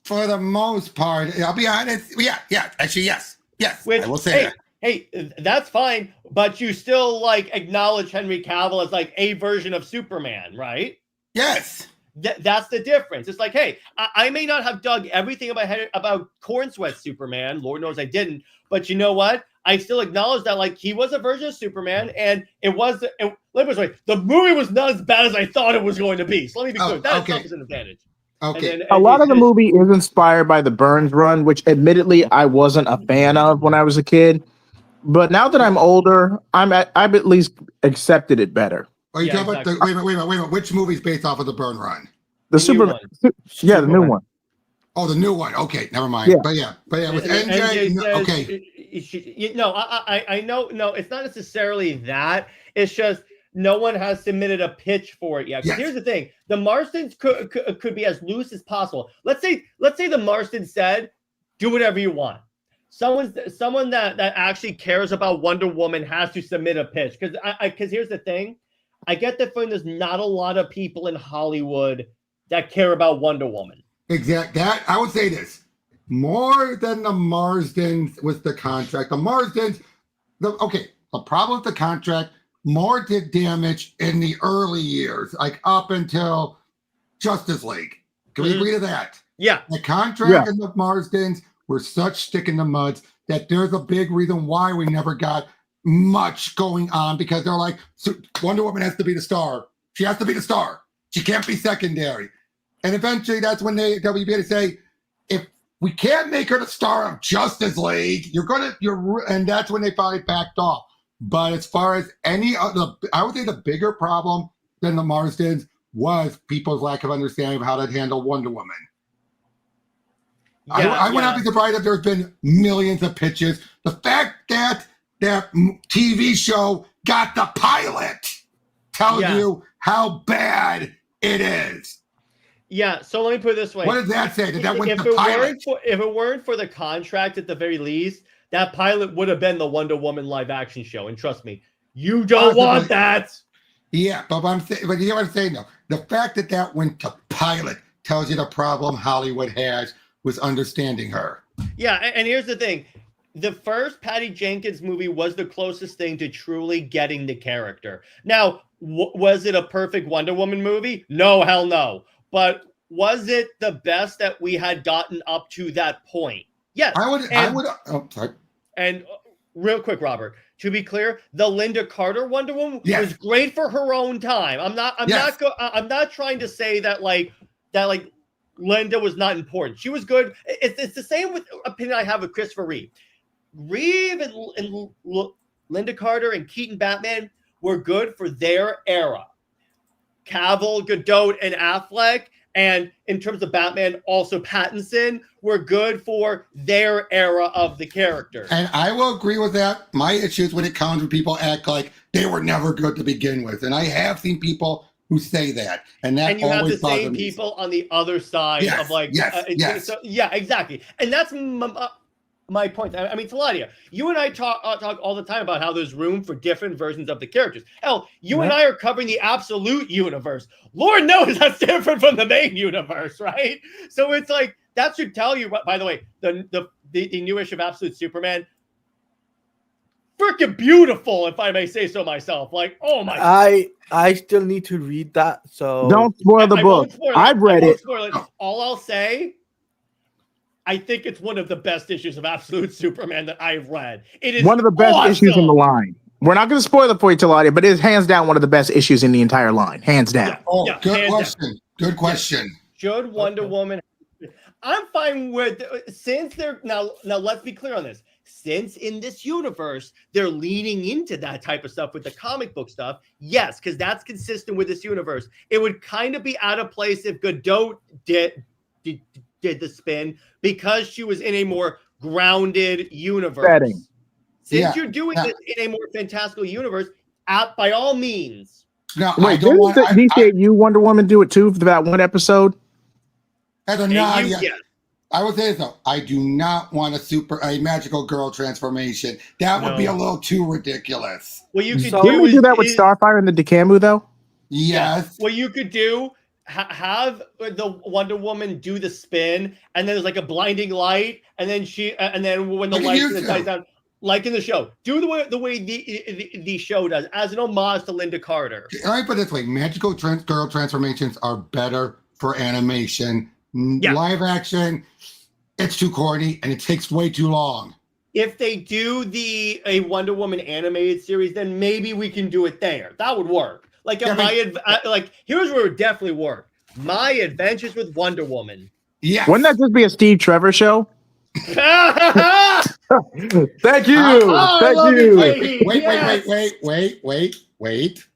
For the most part, I'll be honest. Yeah. Actually, yes. I will say that. Hey, that's fine, but you still like acknowledge Henry Cavill as like a version of Superman, right? Yes. That's the difference. It's like, hey, I may not have dug everything about Corn Sweat Superman. Lord knows I didn't. But you know what? I still acknowledge that like he was a version of Superman, and let me put it the movie was not as bad as I thought it was going to be. So let me be clear. That itself is an advantage. Okay. A lot of the movie is inspired by the Burns run, which admittedly I wasn't a fan of when I was a kid. But now that I'm older, I've at least accepted it better. Are you talking about wait a minute. Which movie's based off of the Burn run? The Superman. Yeah, the new one. Oh, the new one. Okay, never mind. Yeah. But with NJ okay. I know. No, it's not necessarily that. It's just no one has submitted a pitch for it yet. Because here's the thing: the Marstons could be as loose as possible. Let's say the Marstons said, "Do whatever you want." Someone that actually cares about Wonder Woman has to submit a pitch. Because here's the thing: I get the feeling there's not a lot of people in Hollywood that care about Wonder Woman. Exactly. That I would say this more than the Marsdens with the contract. The Marsdens, the problem with the contract more did damage in the early years, like up until Justice League. Can we agree to that? Yeah. The contract and the Marsdens were such stick in the muds that there's a big reason why we never got much going on, because they're like, Wonder Woman has to be the star. She has to be the star. She can't be secondary. And eventually that's when WB had to say, if we can't make her the star of Justice League, and that's when they finally backed off. But as far as any other, I would say the bigger problem than the Marsdens was people's lack of understanding of how to handle Wonder Woman. I would not be surprised if there's been millions of pitches. The fact that that TV show got the pilot tells you how bad it is. Yeah, so let me put it this way. What does that say? Did that win the pilot? If it weren't for the contract at the very least, that pilot would have been the Wonder Woman live action show. And trust me, you don't want that. Yeah, but you know what I'm saying though? The fact that that went to pilot tells you the problem Hollywood has with understanding her. Yeah, and here's the thing. The first Patty Jenkins movie was the closest thing to truly getting the character. Now, was it a perfect Wonder Woman movie? No, hell no. But was it the best that we had gotten up to that point? Yes. I would. Oh, sorry. and real quick, Robert, to be clear, the Linda Carter Wonder Woman Yes. was great for her own time. I'm not trying to say that like Linda was not important. She was good. It's the same with opinion I have with Christopher Reeve. Reeve and Linda Carter and Keaton Batman were good for their era. Cavill, Godot, and Affleck, and in terms of Batman, also Pattinson, were good for their era of the character. And I will agree with that. My issues when it comes when people act like they were never good to begin with. And I have seen people who say that. And that And you have the always bothers same me. people on the other side Yes, of like, yes. So, yeah, exactly. And that's my point. I mean, Teladia, you and I talk all the time about how there's room for different versions of the characters. Hell, you and I are covering the absolute universe. Lord knows that's different from the main universe, right? So it's like, that should tell you, by the way, the new issue of Absolute Superman, freaking beautiful, if I may say so myself. Like, oh my. I still need to read that. So Don't spoil the I book. won't spoil it. I've read I won't it. spoil it. All I'll say, I think it's one of the best issues of Absolute Superman that I've read. It is One of the best awesome. issues in the line. We're not going to spoil it for you, Teladia, but it is hands down one of the best issues in the entire line. Hands down. Yeah. Oh, Yeah, good hands question. down. Good question. Should Wonder Woman? I'm fine with, since they're now. Let's be clear on this. Since in this universe they're leaning into that type of stuff with the comic book stuff, yes, because that's consistent with this universe. It would kind of be out of place if Godot did the spin because she was in a more grounded universe. Setting. Since you're doing this in a more fantastical universe, by all means. No, I Wait, don't didn't want the DCU Wonder Woman do it too for that one episode? Yes. I would say so. I do not want a magical girl transformation. That would be a little too ridiculous. What you could So- Didn't do we do that with Starfire and the Decamu though? Yes. What you could do, have the Wonder Woman do the spin, and then there's like a blinding light, and then when the Like light dies down, like in the show, do the way the show does, as an homage to Linda Carter. Let me put it this way: magical girl transformations are better for animation. Yeah. Live action, it's too corny and it takes way too long. If they do a Wonder Woman animated series, then maybe we can do it there. That would work. Like here's where it would definitely work. My Adventures with Wonder Woman. Yes. Wouldn't that just be a Steve Trevor show? Thank you. Thank you. Wait.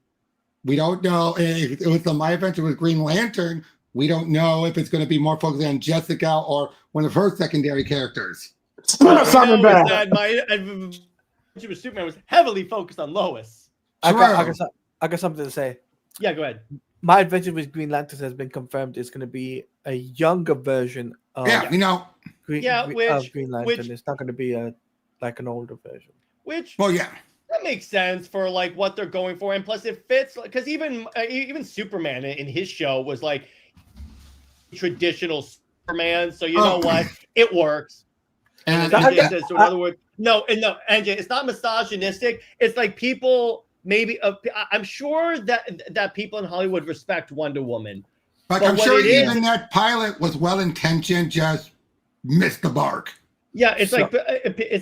We don't know if it was the My Adventure with Green Lantern. We don't know if it's going to be more focused on Jessica or one of her secondary characters. Something bad. That My Adventures with Superman was heavily focused on Lois. I got something to say. Yeah, go ahead. My Adventure with Green Lantern has been confirmed. It's going to be a younger version of Green Green Lantern. which- It's not going to be an older version. Which Yeah. that makes sense for like what they're going for, and plus it fits because even Superman in his show was like traditional Superman. So you know what, it works. And NJ says, so in other words, no, NJ, it's not misogynistic. It's like people maybe I'm sure that people in Hollywood respect Wonder Woman. but I'm sure even that pilot was well intentioned, just missed the mark. Yeah, it's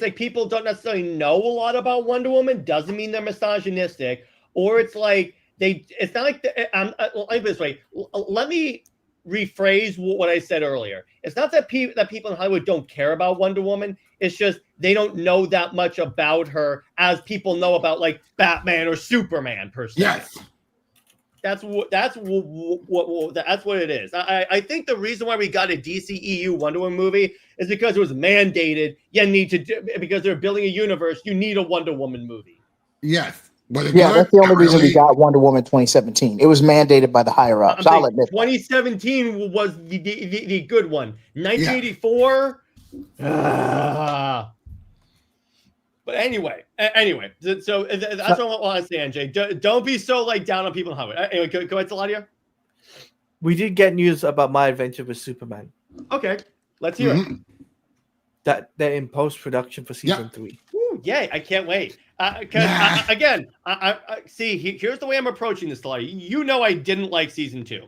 like people don't necessarily know a lot about Wonder Woman. Doesn't mean they're misogynistic, or it's like it's not like let me put it this way. Let me rephrase what I said earlier. It's not that people in Hollywood don't care about Wonder Woman. It's just they don't know that much about her as people know about like Batman or Superman per se. Yes. That's what it is. I think the reason why we got a DCEU Wonder Woman movie is because it was mandated. You need to because they're building a universe. You need a Wonder Woman movie. Yes. But That's the only reason we got Wonder Woman 2017. It was mandated by the higher ups. I'll admit. 2017 was the good one. 1984. But anyway, so that's what I want to say, NJ. Don't be so like down on people in Hollywood. Anyway, go ahead, Teladia. We did get news about My Adventure with Superman. Okay, let's hear it. That they're in post production for season 3. Ooh, yay! I can't wait. Because again, I see. Here's the way I'm approaching this, Teladia. You know, I didn't like season 2.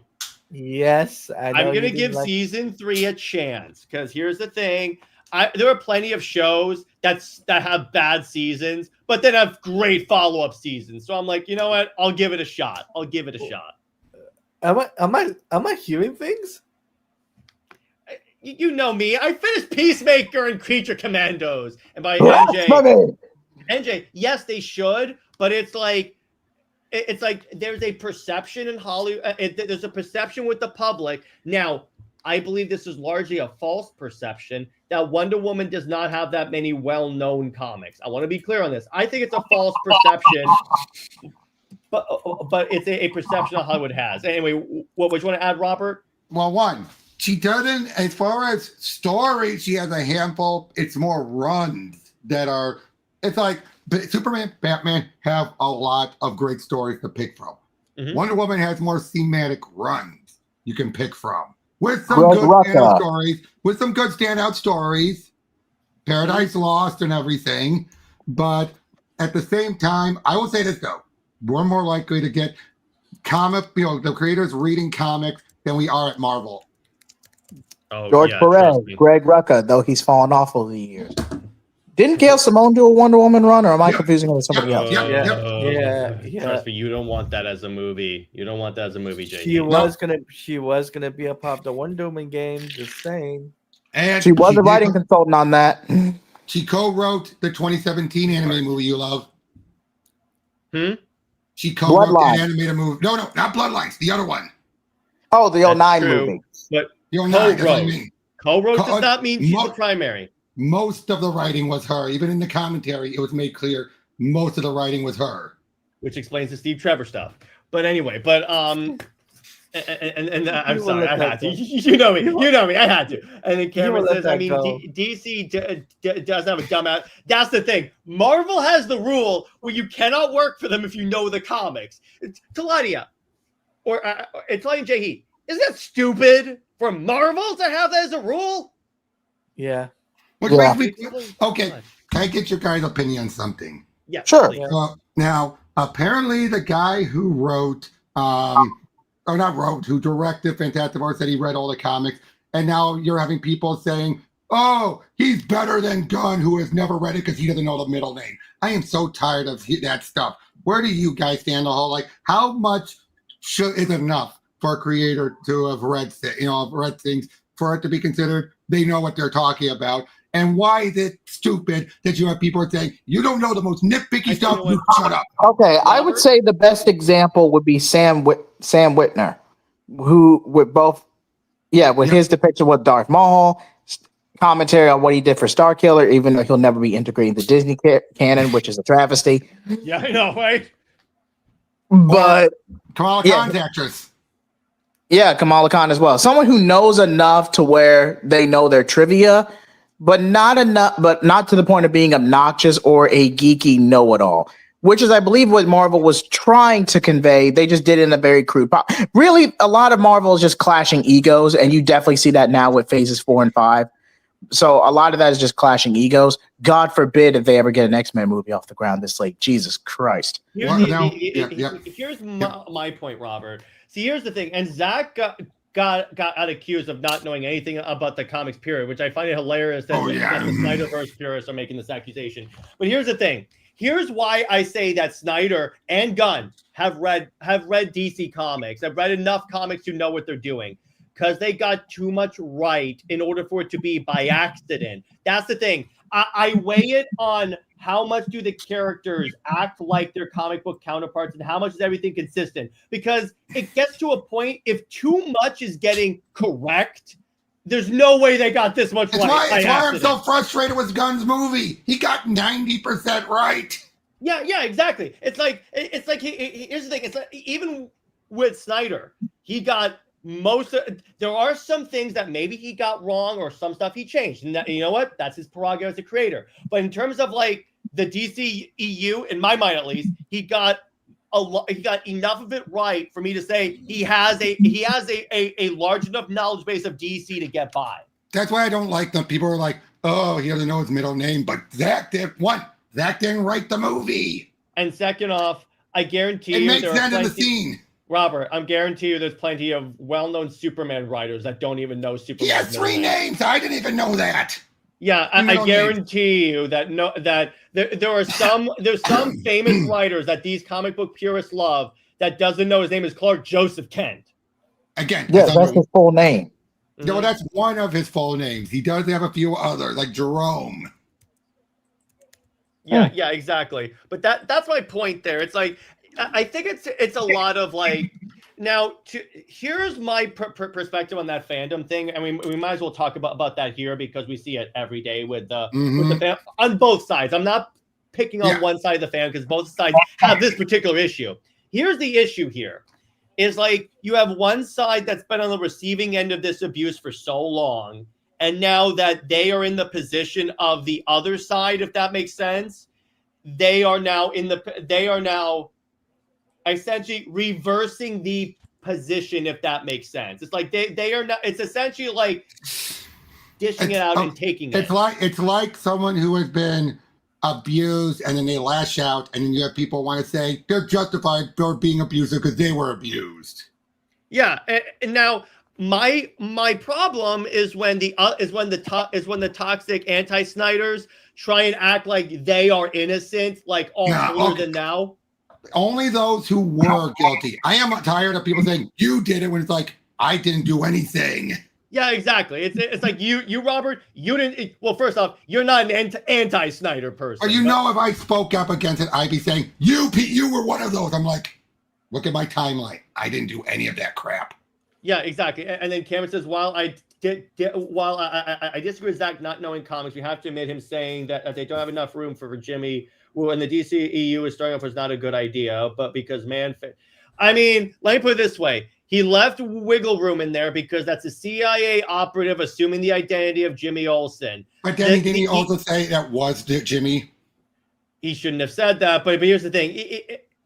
Yes, I'm going to give season 3 a chance because here's the thing. there are plenty of shows that have bad seasons, but then have great follow-up seasons. So I'm like, you know what? I'll give it a shot. Am I hearing things? You know me. I finished Peacemaker and Creature Commandos, and by NJ, yes, they should, but it's like there's a perception in Hollywood. There's a perception with the public. Now, I believe this is largely a false perception that Wonder Woman does not have that many well-known comics. I want to be clear on this. I think it's a false perception, but it's a perception that Hollywood has. Anyway, what would you want to add, Robert? Well, one, she doesn't, as far as stories, she has a handful. It's more runs that are, it's like Superman, Batman have a lot of great stories to pick from. Mm-hmm. Wonder Woman has more thematic runs you can pick from. With some good standout stories, Paradise Lost and everything. But at the same time, I will say this though, we're more likely to get the creators reading comics than we are at Marvel. Oh, George Perez, Greg Rucka, though he's fallen off over the years. Didn't Gail Simone do a Wonder Woman run, or am I confusing it with somebody else? Yeah. Trust me, you don't want that as a movie. You don't want that as a movie, JJ. She was gonna be a part of the Wonder Woman game. Just saying. And she was a writing consultant on that. She co-wrote the 2017 anime movie you love. She co-wrote the animated movie. No, not Bloodlines. The other one. Oh, the 09 movie. But the 09. Co-wrote does not mean she's the primary. Most of the writing was her. Even in the commentary, it was made clear most of the writing was her. Which explains the Steve Trevor stuff. But anyway, I'm sorry, I had to. You know me, I had to. And then Cameron says, I mean, DC doesn't have a dumbass. That's the thing. Marvel has the rule where you cannot work for them if you know the comics. Teladia, or Teladia and JJheat. Isn't that stupid for Marvel to have that as a rule? Yeah. Okay, can I get your guys' opinion on something? Yeah, sure. Now, apparently the guy who wrote, who directed Fantastic Four said he read all the comics, and now you're having people saying, oh, he's better than Gunn, who has never read it because he doesn't know the middle name. I am so tired of that stuff. Where do you guys stand the whole, how much is enough for a creator to have read things for it to be considered they know what they're talking about? And why is it stupid that you have people saying, you don't know the most nitpicky stuff, you shut up? Okay, I would say the best example would be Sam Whitner, who with his depiction with Darth Maul, commentary on what he did for Starkiller, even though he'll never be integrated in the Disney canon, which is a travesty. Yeah, I know, right? But Kamala Khan's actress. Yeah, Kamala Khan as well. Someone who knows enough to where they know their trivia, but not to the point of being obnoxious or a geeky know-it-all, which is, I believe, what Marvel was trying to convey. They just did it in a very crude really, a lot of Marvel is just clashing egos, and you definitely see that now with phases 4 and 5. So a lot of that is just clashing egos. God forbid if they ever get an X-Men movie off the ground this late. Jesus Christ. Here's my point, Robert. See, here's the thing. And Zach got accused of not knowing anything about the comics period, which I find it hilarious that the Snyderverse purists are making this accusation. But here's the thing. Here's why I say that Snyder and Gunn have read DC comics, have read enough comics to know what they're doing. Because they got too much right in order for it to be by accident. That's the thing. I weigh it on how much do the characters act like their comic book counterparts and how much is everything consistent. Because it gets to a point, if too much is getting correct, there's no way they got this much right. That's why I'm so frustrated with Gunn's movie. He got 90% right. Yeah, exactly. It's like here's the thing. It's like, even with Snyder, he got there are some things that maybe he got wrong or some stuff he changed, and that, you know what, that's his prerogative as a creator. But in terms of like the DC EU, in my mind at least, he got enough of it right for me to say he has a large enough knowledge base of DC to get by. That's why I don't like them. People are like, oh, he doesn't know his middle name, but Zach didn't write the movie. And second off, I guarantee it you makes sense in the scene. Robert, I'm guarantee you there's plenty of well-known Superman writers that don't even know Superman. He has 3 names. I didn't even know that. Yeah, I guarantee you that there's some famous writers that these comic book purists love that doesn't know his name is Clark Joseph Kent. Again, Yeah, that's his full name. No, that's one of his full names. He does have a few others, like Jerome. Yeah, yeah, exactly. But that's my point there. It's like I think it's a lot of like now. Here's my perspective on that fandom thing, and we might as well talk about that here because we see it every day with the fan on both sides. I'm not picking on one side of the fan because both sides have this particular issue. Here's the issue here. Is like you have one side that's been on the receiving end of this abuse for so long, and now that they are in the position of the other side, if that makes sense, they are now essentially reversing the position, if that makes sense. It's like they are not. It's essentially like dishing it out and taking it. It's like someone who has been abused and then they lash out, and then you have people want to say they're justified for being abusive because they were abused. Yeah, and now my problem is when the toxic anti-Snyders try and act like they are innocent, like all older than now. Only those who were guilty. I am tired of people saying you did it when it's like I didn't do anything. Yeah, exactly. It's like you, Robert, you didn't. Well, first off, you're not an anti-Snyder person. Or if I spoke up against it, I'd be saying, you were one of those. I'm like, look at my timeline. I didn't do any of that crap. Yeah, exactly. And then Cameron says, while I disagree with Zach not knowing comics, we have to admit him saying that they don't have enough room for Jimmy when the DCEU is starting off was not a good idea, but because I mean, let me put it this way. He left wiggle room in there because that's a CIA operative assuming the identity of Jimmy Olsen. But then didn't he also say that was Jimmy? He shouldn't have said that. But here's the thing.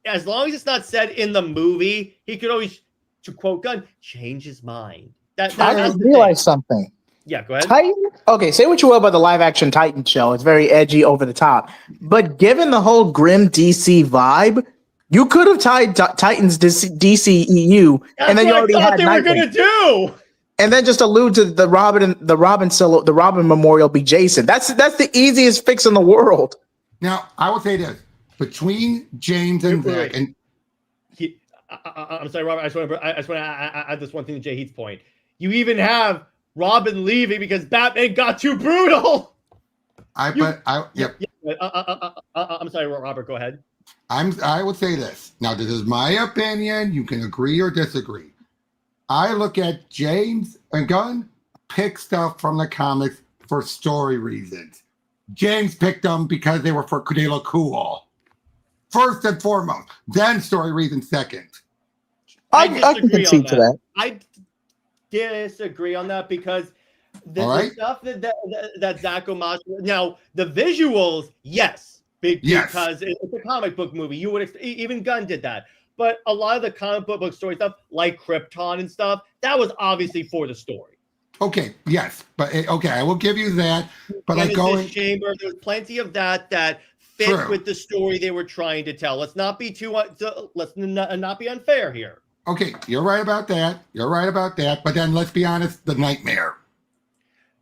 As long as it's not said in the movie, he could always, to quote Gunn, change his mind. I just realized something. Yeah, go ahead. Okay, say what you will about the live-action Titan show. It's very edgy, over the top. But given the whole grim DC vibe, you could have tied Titans to DCEU, and then you already had they were going to do. And then just allude to the Robin Memorial be Jason. That's the easiest fix in the world. Now, I will say this: between James and Zach, and I'm sorry, Robert. I just want to add this one thing to JJheat's point. You even have Robin leaving because Batman got too brutal. I'm sorry, Robert. Go ahead. I would say this. Now, this is my opinion. You can agree or disagree. I look at James and Gunn pick stuff from the comics for story reasons. James picked them because they look cool. First and foremost, then story reasons second. I can concede to that. I disagree on that because the stuff that Zach Omas. Now, the visuals, yes. Because it's a comic book movie. You would even Gunn did that. But a lot of the comic book story stuff, like Krypton and stuff, that was obviously for the story. Okay, yes. But I will give you that. But Chamber, there's plenty of that fits with the story they were trying to tell. Let's not be let's not be unfair here. Okay, you're right about that. But then let's be honest, the Nightmare.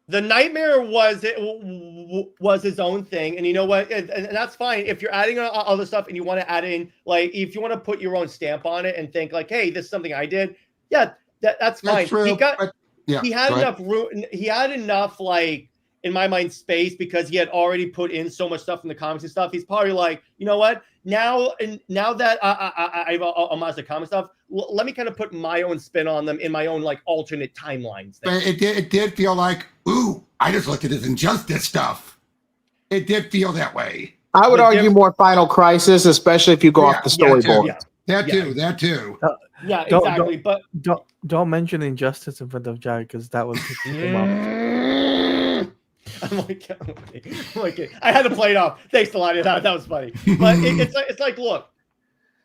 The Nightmare was his own thing, and you know what? And that's fine. If you're adding other stuff and you want to add in, like, if you want to put your own stamp on it and think like, hey, this is something I did. Yeah, that's fine. That's true, he had enough room. He had enough, like, in my mind, space because he had already put in so much stuff in the comics and stuff. He's probably like, you know what? Now that I've almost the comic stuff, let me kind of put my own spin on them in my own like alternate timelines. But it did feel like, ooh, I just looked at this Injustice stuff. It did feel that way. I would argue more Final Crisis, especially if you go off the storyboard. That too. Yeah, exactly. But don't mention Injustice in front of Jared because that was him up. I'm like, I had to play it off. Thanks, Teladia. That was funny. But it's like, look,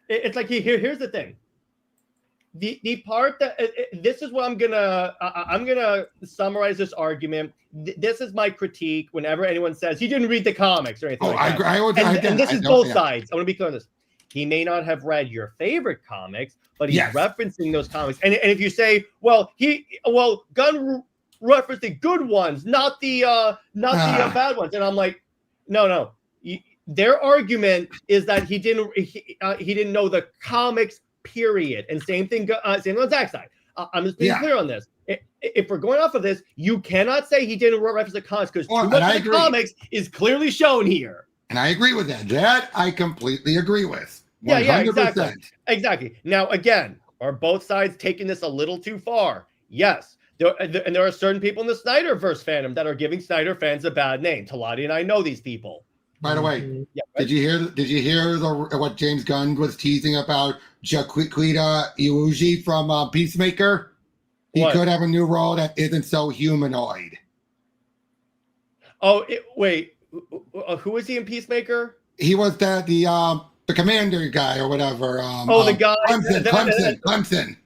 it's like here's the thing. The part that this is what I'm gonna summarize this argument. This is my critique. Whenever anyone says he didn't read the comics or anything, and this is both sides. I want to be clear on this. He may not have read your favorite comics, but he's referencing those comics. And if you say, Gunn referencing good ones, not the bad ones. And I'm like, no. Their argument is that he didn't know the comics, period. And same thing on Zach's side. I'm just being clear on this. If we're going off of this, you cannot say he didn't reference the comics because too much of the comics is clearly shown here. And I agree with that. That I completely agree with. 100%. Yeah, exactly. Now, again, are both sides taking this a little too far? Yes. There are certain people in the Snyderverse fandom that are giving Snyder fans a bad name. Teladia and I know these people. By the way, did you hear what James Gunn was teasing about Jaquita Iwuji from Peacemaker? He could have a new role that isn't so humanoid. Oh, wait. Who was he in Peacemaker? He was the commander guy or whatever. The guy. Clemson.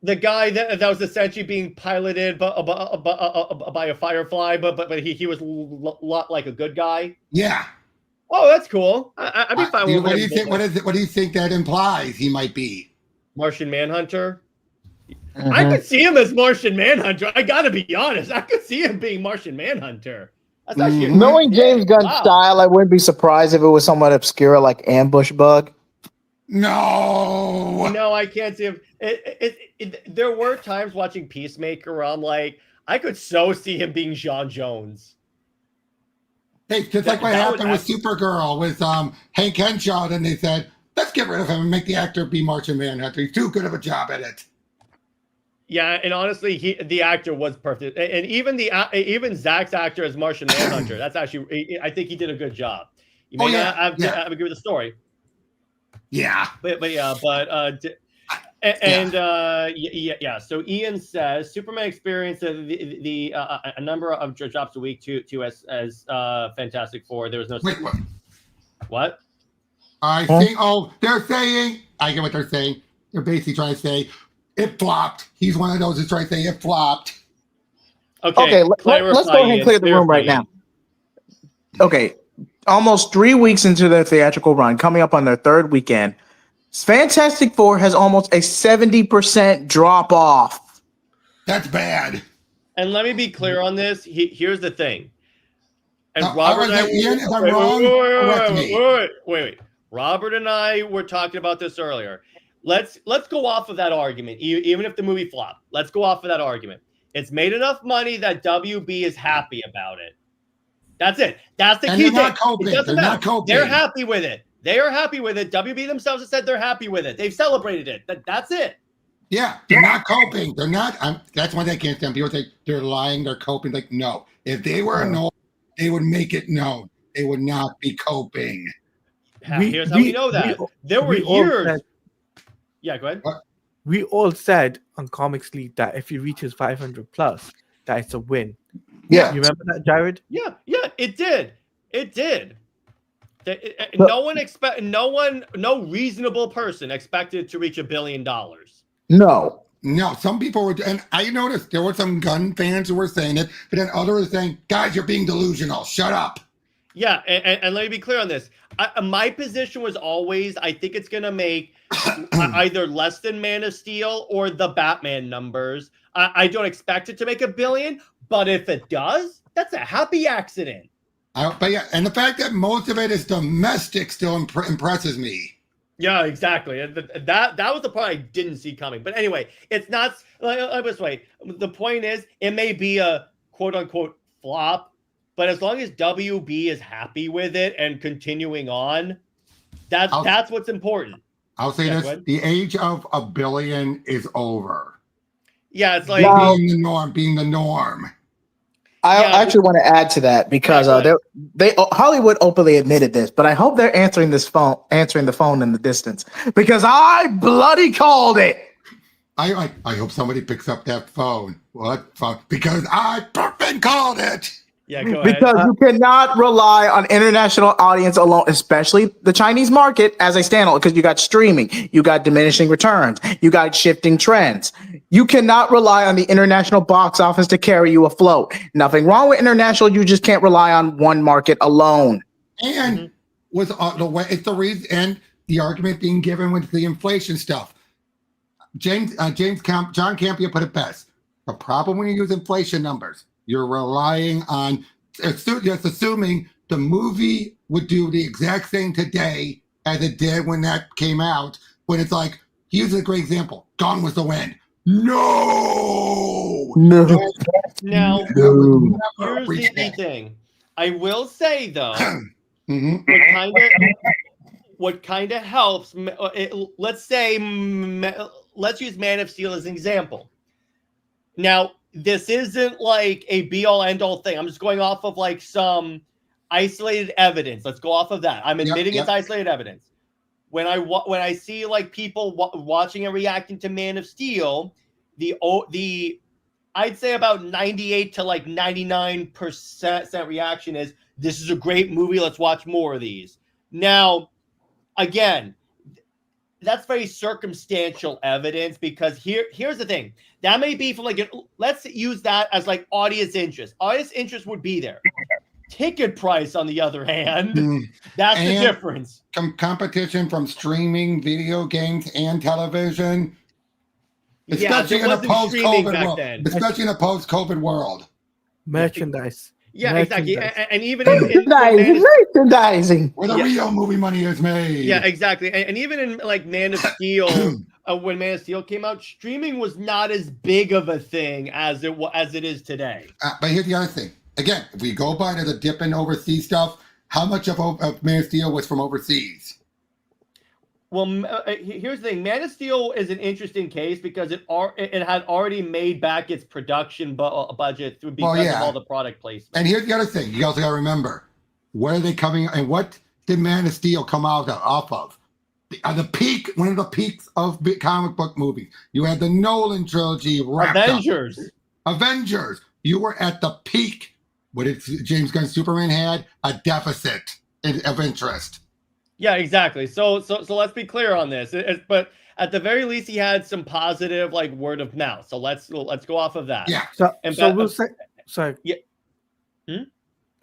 The guy that was essentially being piloted by a Firefly, but he was a lot like a good guy. Yeah. Oh, that's cool. I'd be fine with what do you think? What do you think that implies he might be? Martian Manhunter. I could see him as Martian Manhunter. I gotta be honest. I could see him being Martian Manhunter. That's actually knowing James Gunn's style, I wouldn't be surprised if it was somewhat obscure like Ambush Bug. No, I can't see him. There were times watching Peacemaker where I'm like, I could so see him being John Jones. Hey, just like what happened with Supergirl with Hank Henshaw, and they said, let's get rid of him and make the actor be Martian Manhunter. He's too good of a job at it. Yeah, and honestly, the actor was perfect, and even Zach's actor as Martian Manhunter. That's actually, I think he did a good job. You may not have agree with the story. Yeah, but So Ian says Superman experienced a number of drops a week to as Fantastic Four. There was no. Wait, what? I think. Oh, they're saying. I get what they're saying. They're basically trying to say it flopped. He's one of those who's trying to say it flopped. Okay, let's go ahead and clear the room right now. Okay, almost 3 weeks into their theatrical run, coming up on their third weekend, Fantastic Four has almost a 70% drop off. That's bad. And let me be clear on this. Here's the thing. And now, Robert, Ian, if I'm wrong, wait. Robert and I were talking about this earlier. Let's go off of that argument, even if the movie flopped. Let's go off of that argument. It's made enough money that WB is happy about it. That's it. That's the key thing. They're not coping. They're happy with it. They are happy with it. WB themselves have said they're happy with it. They've celebrated it. That's it. Yeah, they're not coping. They're not. That's why they can't stand. People say they're lying. They're coping. Like, no. If they were annoyed, they would make it known. They would not be coping. Here's how we know that. There were years. Yeah, go ahead. What? We all said on Comics League that if he reaches 500 plus, that it's a win. Yeah. You remember that, Jared? Yeah, it did. It did. No reasonable person expected to reach $1 billion. No, some people were, and I noticed there were some gun fans who were saying it, but then others were saying, guys, you're being delusional. Shut up. Yeah, and let me be clear on this. My position was always, I think it's going to make either less than Man of Steel or the Batman numbers. I don't expect it to make $1 billion, but if it does, that's a happy accident. But yeah, and the fact that most of it is domestic still impresses me. Yeah, exactly. That was the part I didn't see coming. But anyway, it's not like this way. The point is, it may be a quote unquote flop, but as long as WB is happy with it and continuing on, that's what's important. I'll say this: the age of $1 billion is over. Yeah, it's like being the norm. I actually want to add to that because Hollywood openly admitted this, but I hope they're answering the phone in the distance because I bloody called it. I hope somebody picks up that phone. What phone? Because I fucking called it. Yeah, go ahead. Because you cannot rely on international audience alone, especially the Chinese market as a standalone, because you got streaming, you got diminishing returns, you got shifting trends. You cannot rely on the international box office to carry you afloat. Nothing wrong with international. You just can't rely on one market alone. And with the way it's the reason and the argument being given with the inflation stuff. John Campia put it best. The problem when you use inflation numbers, you're relying on just assuming the movie would do the exact same today as it did when that came out. When it's like, here's a great example. Gone with the Wind. No. No. Now, No. here's the thing. I will say though, Mhm. what kind of helps. Let's use Man of Steel as an example. Now, this isn't like a be-all, end-all thing. I'm just going off of like some isolated evidence. Let's go off of that. I'm admitting it's isolated evidence. When I see like people watching and reacting to Man of Steel, the I'd say about 98 to like 99% reaction is, this is a great movie. Let's watch more of these. Now, again, that's very circumstantial evidence, because here's the thing. That may be from like, let's use that as like audience interest. Audience interest would be there. Ticket price, on the other hand, that's the difference. Competition from streaming video games and television. Especially in a post-COVID world. Especially in a post-COVID world. Merchandise. Yeah, exactly. And even merchandising. Where the real movie money is made. Yeah, exactly. And even in like Man of Steel, when Man of Steel came out, streaming was not as big of a thing as it is today. But here's the other thing. Again, if we go by to the dip in overseas stuff, how much of Man of Steel was from overseas? Well, here's the thing. Man of Steel is an interesting case because it had already made back its production budget because of all the product placement. And here's the other thing. You also got to remember, where are they coming, and what did Man of Steel come out off of? The peak, one of the peaks of big comic book movies. You had the Nolan trilogy wrapped Avengers. You were at the peak. What did James Gunn's Superman had? A deficit of interest. Yeah, exactly. So let's be clear on this. But at the very least, he had some positive like word of mouth. So let's go off of that. Yeah. So we'll say. Sorry. Yeah.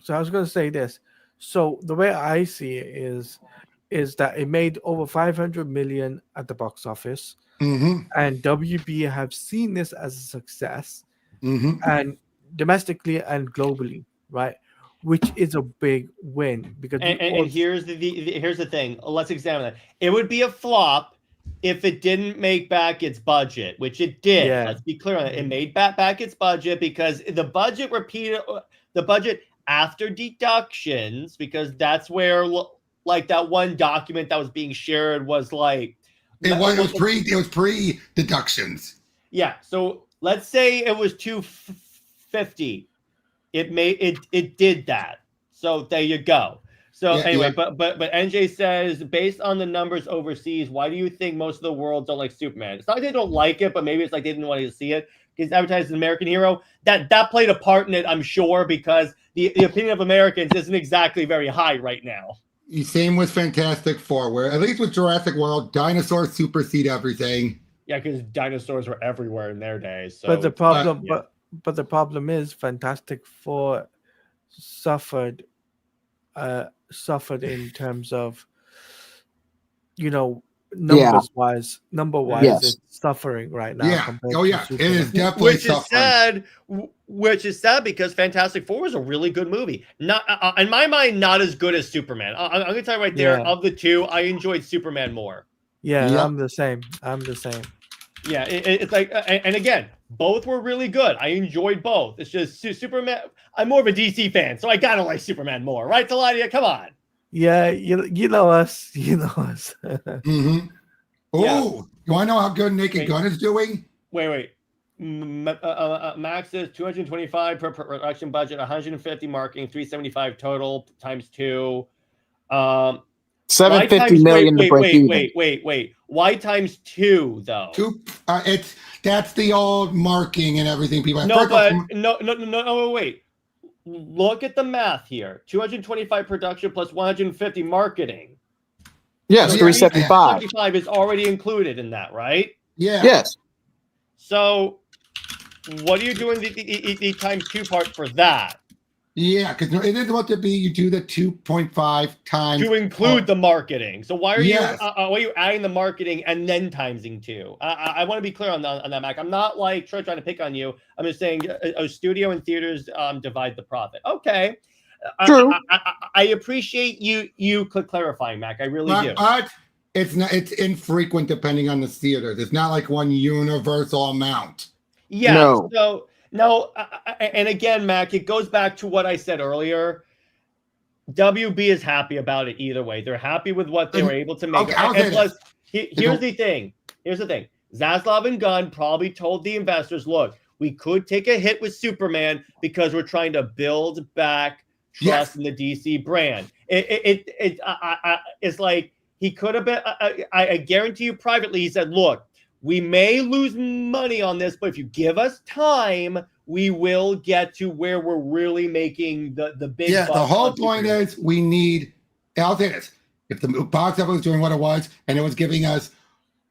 So I was going to say this. So the way I see it is that it made over 500 million at the box office, and WB have seen this as a success, and domestically and globally, right? Which is a big win, because and here's the thing. Let's examine that. It would be a flop if it didn't make back its budget, which it did. Yeah. Let's be clear on it. It made back its budget because the budget after deductions, because that's where like that one document that was being shared was like it was pre deductions. Yeah. So let's say it was 250. It did that. So there you go. So anyway, but NJ says, based on the numbers overseas, why do you think most of the world don't like Superman? It's not like they don't like it, but maybe it's like they didn't want to see it because it's advertised as an American hero. That played a part in it, I'm sure, because the opinion of Americans isn't exactly very high right now. Same with Fantastic Four, where at least with Jurassic World, dinosaurs supersede everything. Yeah, because dinosaurs were everywhere in their day. So, but the problem, but the problem is, Fantastic Four suffered in terms of, numbers wise, it's suffering right now. Yeah. Oh yeah, it is definitely suffering. Which is sad because Fantastic Four was a really good movie. Not in my mind, not as good as Superman. I'm gonna tell you right there. Of the two, I enjoyed Superman more. Yeah, I'm the same. Yeah, it's like, and again, both were really good. I enjoyed both. It's just Superman. I'm more of a DC fan, so I gotta like Superman more, right, Teladia? Come on. Yeah, you know us. Oh, you want to know how good Naked Gun is doing? Wait. Max is 225 per production budget, 150 marketing, 375 total times 2. 750 million to break even. Wait. Why times 2 though? That's the old marking and everything. People no. Wait. Look at the math here. 225 production plus 150 marketing. Yes, so 375. 375 is already included in that, right? Yeah. Yes. So, what are you doing the times 2 part for that? Yeah, because it is what to be. You do the 2.5 times to include the marketing. So why are Yes. you why are you adding the marketing and then timesing 2? I want to be clear on that, Mac. I'm not like trying to pick on you. I'm just saying a studio and theaters divide the profit. Okay. True. I appreciate you clarifying, Mac. I really do. But it's not. It's infrequent depending on the theaters. It's not like one universal amount. Yeah. No. So no, and again, Mac, it goes back to what I said earlier. WB is happy about it either way. They're happy with what they were able to make. Okay, I'll say and plus, this. here's the thing. Here's the thing. Zaslav and Gunn probably told the investors, look, we could take a hit with Superman because we're trying to build back trust in the DC brand. It's like he could have been. I guarantee you privately, he said, look, we may lose money on this, but if you give us time, we will get to where we're really making the big. Yeah, the bucks whole on point Superman. is we need. I'll say this: if the box office was doing what it was, and it was giving us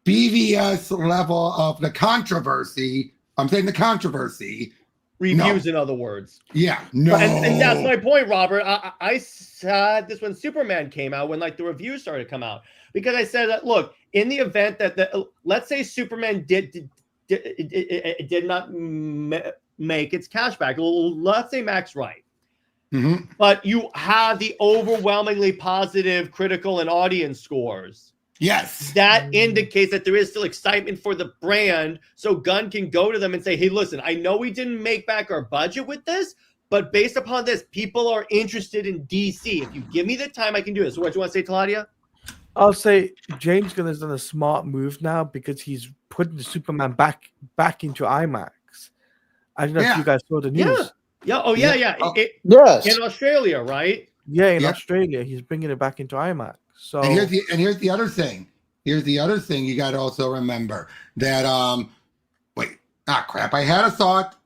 BVS level of the controversy, I'm saying the controversy. Reviews, in other words. Yeah, no. And that's my point, Robert. I said this when Superman came out, when like the reviews started to come out, because I said that, look, in the event that let's say Superman did not make its cash back. Let's say Mac's right. Mhm. But you have the overwhelmingly positive critical and audience scores. Yes. That indicates that there is still excitement for the brand. So Gunn can go to them and say, hey, listen, I know we didn't make back our budget with this, but based upon this, people are interested in DC. If you give me the time, I can do this. So what do you want to say, Teladia? I'll say James Gunn has done a smart move now because he's putting the Superman back into IMAX. I don't know if you guys saw the news. Yeah. Oh, yeah. Oh. Yes. In Australia, right? Yeah, in Yeah. Australia, he's bringing it back into IMAX. So And here's the other thing. Here's the other thing you got to also remember that crap. I had a thought.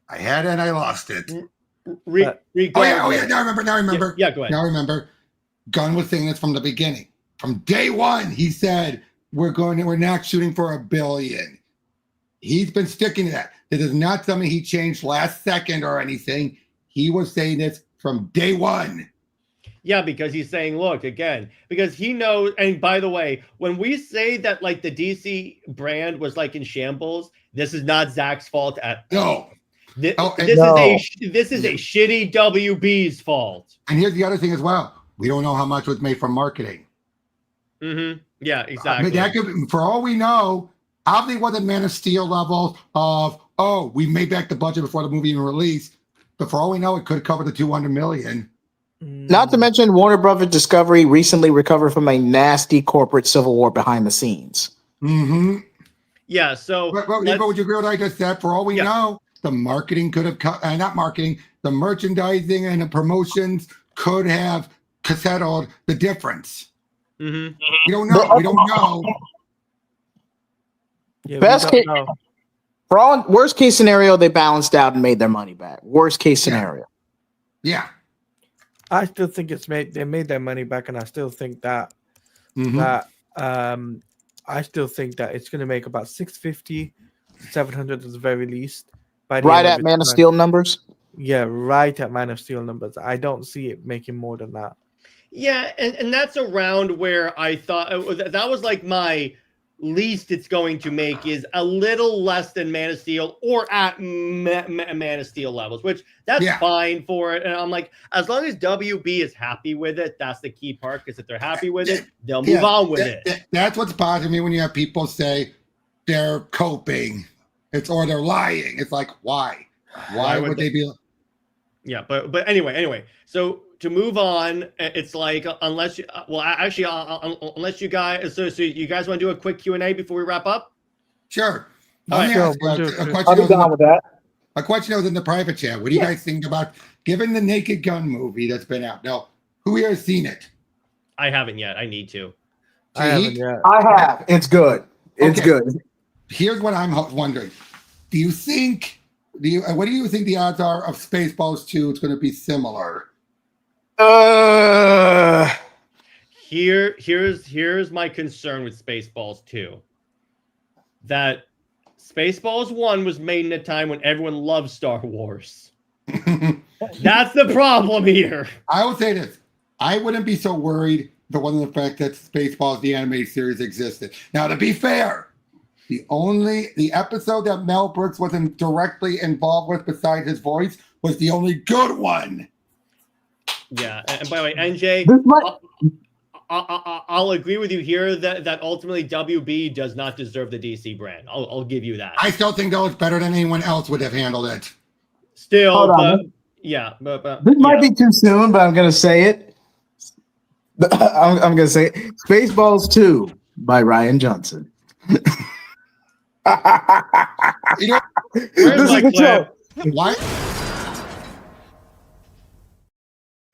I had it and I lost it. Oh yeah. Now I remember. Yeah, go ahead. Now I remember. Gunn was saying this from the beginning. From day one, he said we're not shooting for $1 billion. He's been sticking to that. This is not something he changed last second or anything. He was saying this from day one. Yeah, because he's saying, look, again, because he knows. And by the way, when we say that like the DC brand was like in shambles, this is not Zach's fault at all. This is a shitty WB's fault. And here's the other thing as well. We don't know how much was made from marketing. Mm-hmm. Yeah, exactly. That could, for all we know, obviously it wasn't Man of Steel level of, we made back the budget before the movie even released. But for all we know, it could cover the $200 million. Not to mention, Warner Brothers Discovery recently recovered from a nasty corporate civil war behind the scenes. Mm-hmm. Yeah, so... But would you agree with what I just said? For all we know, the marketing could have... not marketing. The merchandising and the promotions could have settled the difference. Mm-hmm. We don't know. We don't know. Yeah, Best case, for all worst case scenario, they balanced out and made their money back. Worst case scenario. Yeah. I still think they made their money back, and I still think that I still think that it's going to make about 650, 700 at the very least. Right at Man of Steel numbers. Yeah, right at Man of Steel numbers. I don't see it making more than that. Yeah, and that's around where I thought that was like my least it's going to make is a little less than Man of Steel or at Man of Steel levels, which that's fine for it. And I'm like, as long as WB is happy with it, that's the key part. Because if they're happy with it, they'll move on with it. That's what's bothering me when you have people say they're coping, or they're lying. It's like, why? Why would they be? Yeah, but anyway. So to move on, it's like unless you guys, so you guys want to do a quick Q&A before we wrap up? Sure. I'll be down with that. A question was in the private chat. What do you guys think about, given the Naked Gun movie that's been out? Now, who here has seen it? I haven't yet. I need to. I haven't yet. I have. It's good. It's good. Here's what I'm wondering. What do you think the odds are of Spaceballs 2? It's going to be similar. Here's my concern with Spaceballs 2. That Spaceballs 1 was made in a time when everyone loved Star Wars. That's the problem here. I will say this. I wouldn't be so worried if it wasn't the fact that Spaceballs, the animated series, existed. Now, to be fair, the episode that Mel Brooks wasn't directly involved with besides his voice was the only good one. Yeah, and by the way, NJ, This might- I'll agree with you here that ultimately WB does not deserve the DC brand. I'll give you that. I still think that was better than anyone else would have handled it. Still, Hold on. but yeah, but This might yeah. be too soon, but I'm gonna say it. I'm gonna say it. Spaceballs 2 by Ryan Johnson. You know Where's This my is the clip? what?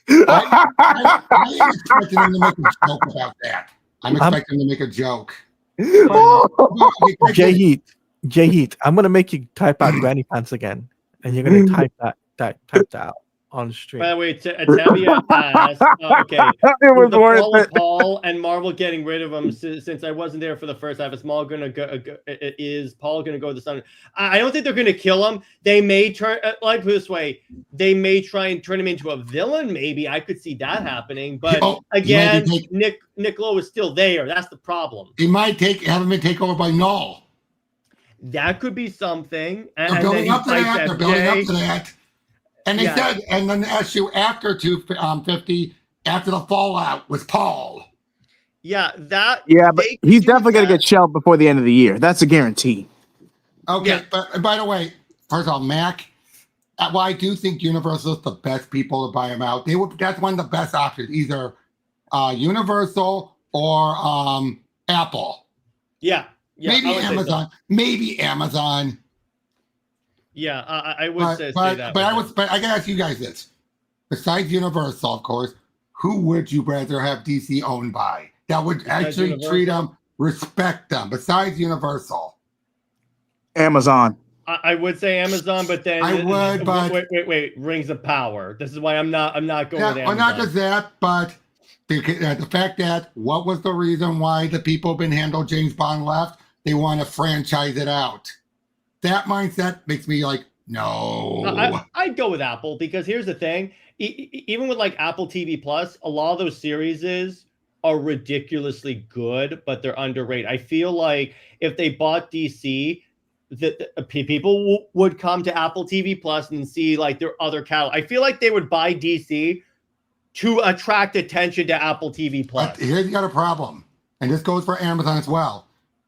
I'm expecting him to make a joke about that. I'm expecting him to make a joke. JJheat, I'm gonna make you type out granny pants again, and you're gonna type that out on the stream. By the way, Tavia asked, okay, It was with the worth fall of it. Paul and Marvel getting rid of him, since I wasn't there for the first half, is Paul going to go to the sun? I don't think they're going to kill him. They may turn, like this way, they may try and turn him into a villain. Maybe I could see that happening. But again, Nick Lowe is still there. That's the problem. He might have him take over by Null. That could be something. They're building up to that. They're building up to that. And they said, and then the issue after 250, after the fallout, was Paul. Yeah, that. Yeah, but he's definitely gonna get shelved before the end of the year. That's a guarantee. Okay, Yeah. but by the way, first of all, Mac, well, I do think Universal is the best people to buy him out. That's one of the best options, either Universal or Apple. Yeah. Maybe Amazon. Maybe Amazon. Yeah, I would say that. But I gotta ask you guys this. Besides Universal, of course, who would you rather have DC owned by? That would actually treat them, respect them, besides Universal. Amazon. I would say Amazon, but then I would, but wait, Rings of Power. This is why I'm not going with Amazon. Well, not just that, but the fact that what was the reason why the people who've been handled James Bond left? They want to franchise it out. That mindset makes me like, no. I'd go with Apple because here's the thing. Even with like Apple TV Plus, a lot of those series are ridiculously good, but they're underrated. I feel like if they bought DC, that people would come to Apple TV Plus and see like their other catalog. I feel like they would buy DC to attract attention to Apple TV Plus. But here's got a problem, and this goes for Amazon as well.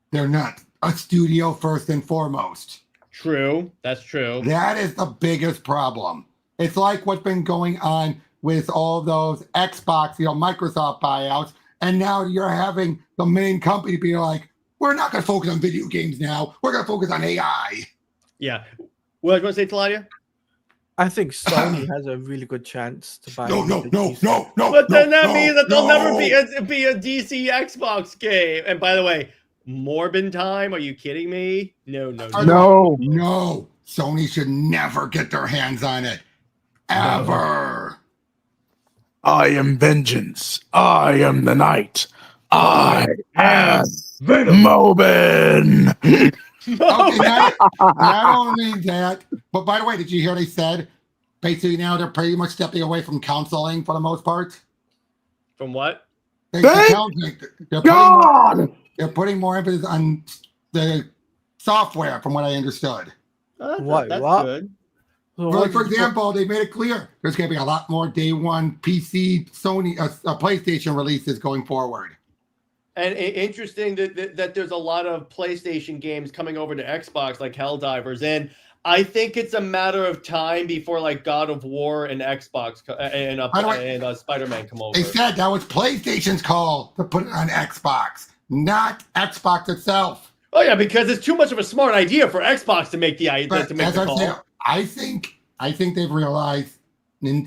They're not a studio first and foremost. True. That's true. That is the biggest problem. It's like what's been going on with all those Xbox, Microsoft buyouts. And now you're having the main company be like, we're not going to focus on video games now. We're going to focus on AI. Yeah. What do you want to say, Teladia? I think Sony has a really good chance to buy. No. But then that means that there'll never be a DC Xbox game. And by the way, Morbin time? Are you kidding me? No. No. Sony should never get their hands on it. Ever. I am vengeance. I am the night. I am Mobin. Okay, not only that, but by the way, did you hear they said basically now they're pretty much stepping away from counseling for the most part? From what? They're putting more emphasis on the software, from what I understood. That's What? good. Like, for example, they made it clear there's going to be a lot more day one PC, Sony, PlayStation releases going forward. And interesting that there's a lot of PlayStation games coming over to Xbox, like Helldivers, and I think it's a matter of time before like God of War and Xbox and Spider-Man come over. They said that was PlayStation's call to put it on Xbox, not Xbox itself. Oh yeah, because it's too much of a smart idea for Xbox to make the call. I think they've realized,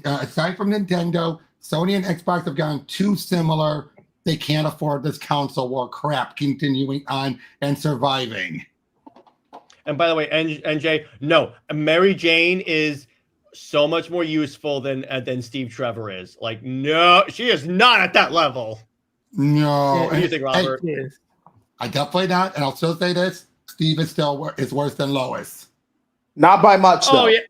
aside from Nintendo, Sony and Xbox have gotten too similar. They can't afford this console war crap continuing on and surviving. And by the way, NJ, no, Mary Jane is so much more useful than Steve Trevor is. Like, no, she is not at that level. No. What do you think, Robert? I definitely not. And I'll still say this. Steve is worse than Lois. Not by much, though. Oh, yeah.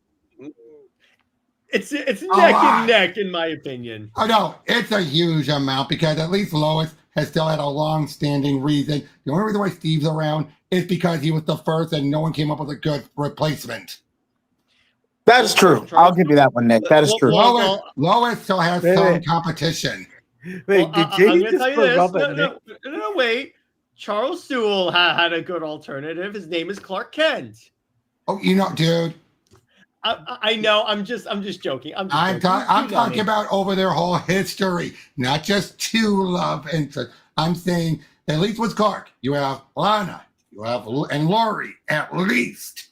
It's neck lot. and neck, in my opinion. Oh no, it's a huge amount because at least Lois has still had a long-standing reason. The only reason why Steve's around is because he was the first and no one came up with a good replacement. That is true. I'll give you that one, Nick. That is true. Lois still has some competition. Wait, Well, did JJheat I'm going to just tell you put this. Robert No, wait. Charles Sewell had a good alternative. His name is Clark Kent. Oh, dude. I know. I'm just joking. I'm talking about over their whole history, not just two love interests. I'm saying at least with Clark, you have Lana, and Lori at least.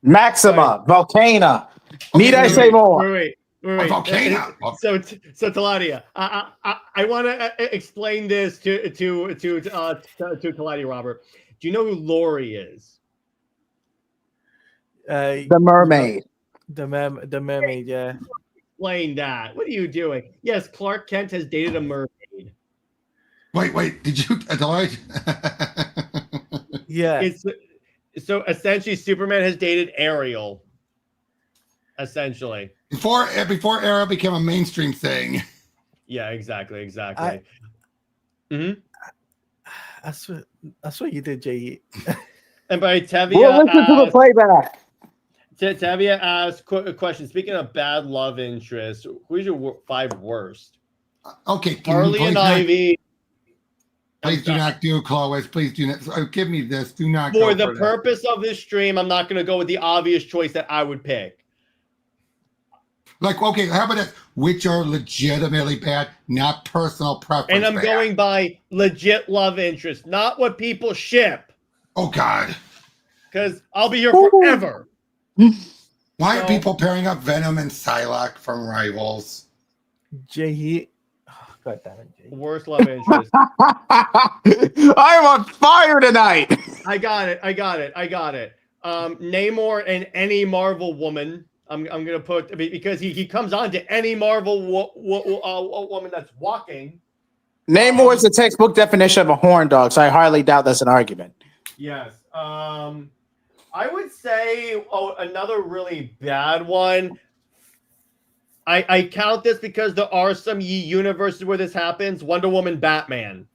Maxima, Volcana. Need I say more? Wait. Volcano. So Teladia, I want to explain this to Teladia, Robert. Do you know who Lori is? The mermaid. The mermaid, yeah. Explain that. What are you doing? Yes, Clark Kent has dated a mermaid. Wait. Did you? Yeah. So essentially, Superman has dated Ariel. Essentially, before Arrow became a mainstream thing. Yeah, exactly. That's what you did, JJheat. And by Tevia, We'll listen to the playback. Tevia asked a question. Speaking of bad love interest, who's your 5 worst? Okay, Harley and Ivy. Please do not do Clovis. Please do not. Give me this. Do not. For the purpose of this stream, I'm not going to go with the obvious choice that I would pick. Like, okay, how about this? Which are legitimately bad, not personal preference. And I'm bad. going by legit love interest, not what people ship. Oh, God. Because I'll be here forever. Why are people pairing up Venom and Psylocke from Rivals? JJheat. Oh, God damn it, JJheat. Worst love interest. I'm on fire tonight. I got it. Namor and any Marvel woman. I'm gonna put because he comes on to any Marvel woman that's walking. Namor is the textbook definition of a horn dog, so I hardly doubt that's an argument. Yes. I would say another really bad one. I count this because there are some universes where this happens. Wonder Woman, Batman.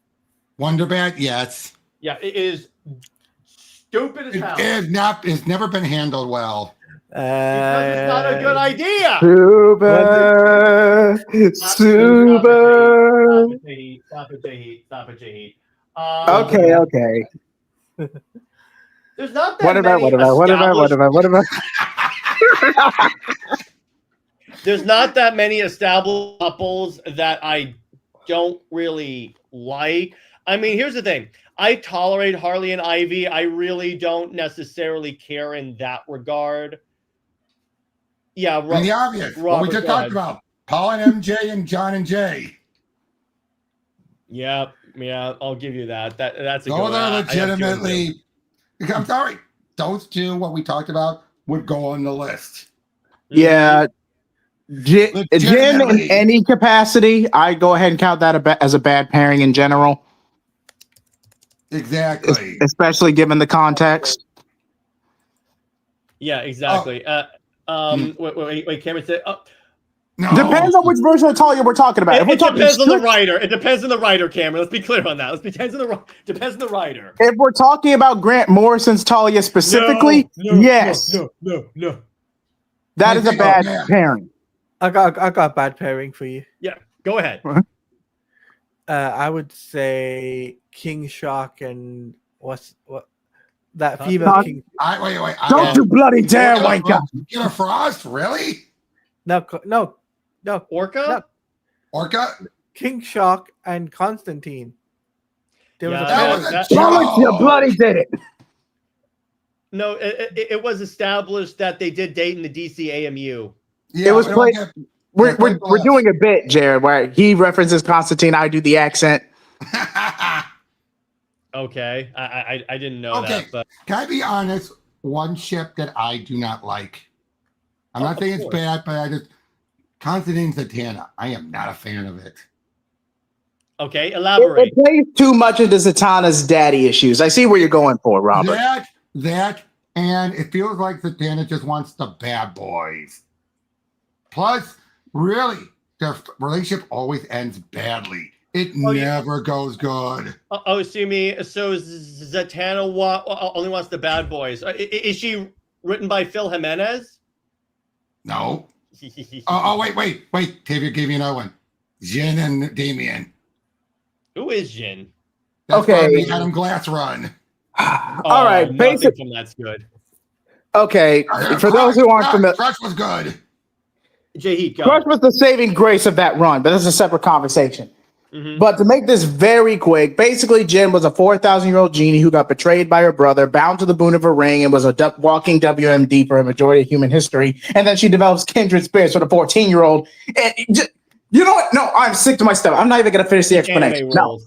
Wonder Bat, yes. Yeah, it is stupid as hell. It's never been handled well. Because it's not a good idea. Super. Stop it, JJheat. Okay. There's not that What about? There's not that many established couples that I don't really like. I mean, here's the thing. I tolerate Harley and Ivy. I really don't necessarily care in that regard. Yeah, the obvious. What we just talked about. Paul and MJ and John and Jay. Yeah, I'll give you that. That's a good one. Those are legitimately. I'm sorry. Those two, what we talked about, would go on the list. Yeah. Jim in any capacity, I go ahead and count that as a bad pairing in general. Exactly. Especially given the context. Yeah, exactly. Wait, Cameron said. No. Depends on which version of Talia we're talking about. It depends on the writer. It depends on the writer, Cameron. Let's be clear on that. Depends on the writer. If we're talking about Grant Morrison's Talia specifically, yes. No. That is a bad pairing. I got a bad pairing for you. Yeah, go ahead. I would say King Shark and what that female King. Wait. Don't you bloody dare wake up. Killer Frost, really? No. Orca? King Shark and Constantine. There was that You bloody did it. No, it was established that they did date in the DC AMU. Yeah, it was played. We're doing a bit, Jared, where he references Constantine. I do the accent. Okay, I didn't know that. But can I be honest? One ship that I do not like. I'm not saying it's bad, but Constantine Zatanna. I am not a fan of it. Okay, elaborate. It plays too much into Zatanna's daddy issues. I see where you're going for, Robert. That, and it feels like Zatanna just wants the bad boys. Plus, really, their relationship always ends badly. It never goes good. Oh, see me. So Zatanna only wants the bad boys. Is she written by Phil Jimenez? No. Wait. Tavia gave me another one. Jin and Damien. Who is Jin? That's Okay. from the Adam Glass run. All right, nothing from that's good. Okay, for those who aren't familiar, Crush was good. JJheat, go. Crush was the saving grace of that run, but that's a separate conversation. Mhm. But to make this very quick, basically, Jin was a 4,000-year-old genie who got betrayed by her brother, bound to the boon of a ring, and was a walking WMD for a majority of human history. And then she develops kindred spirits with a 14-year-old. You know what? No, I'm sick to my stomach. I'm not even going to finish the explanation. No.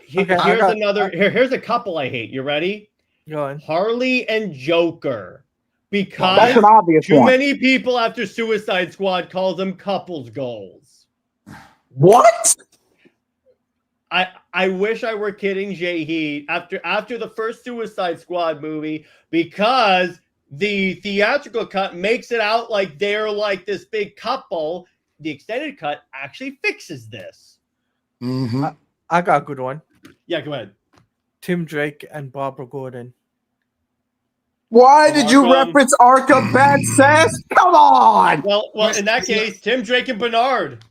Here's a couple I hate. You ready? Go on. Harley and Joker. Because That's an obvious too one. many people after Suicide Squad calls them couples goals. What? I wish I were kidding, JJheat, after the first Suicide Squad movie, because the theatrical cut makes it out like they're like this big couple. The extended cut actually fixes this. Mm-hmm. I got a good one. Yeah, go ahead. Tim Drake and Barbara Gordon. Why did you Welcome. reference Ark of Bad Cess? Come on. Well, in that case, Tim Drake and Bernard.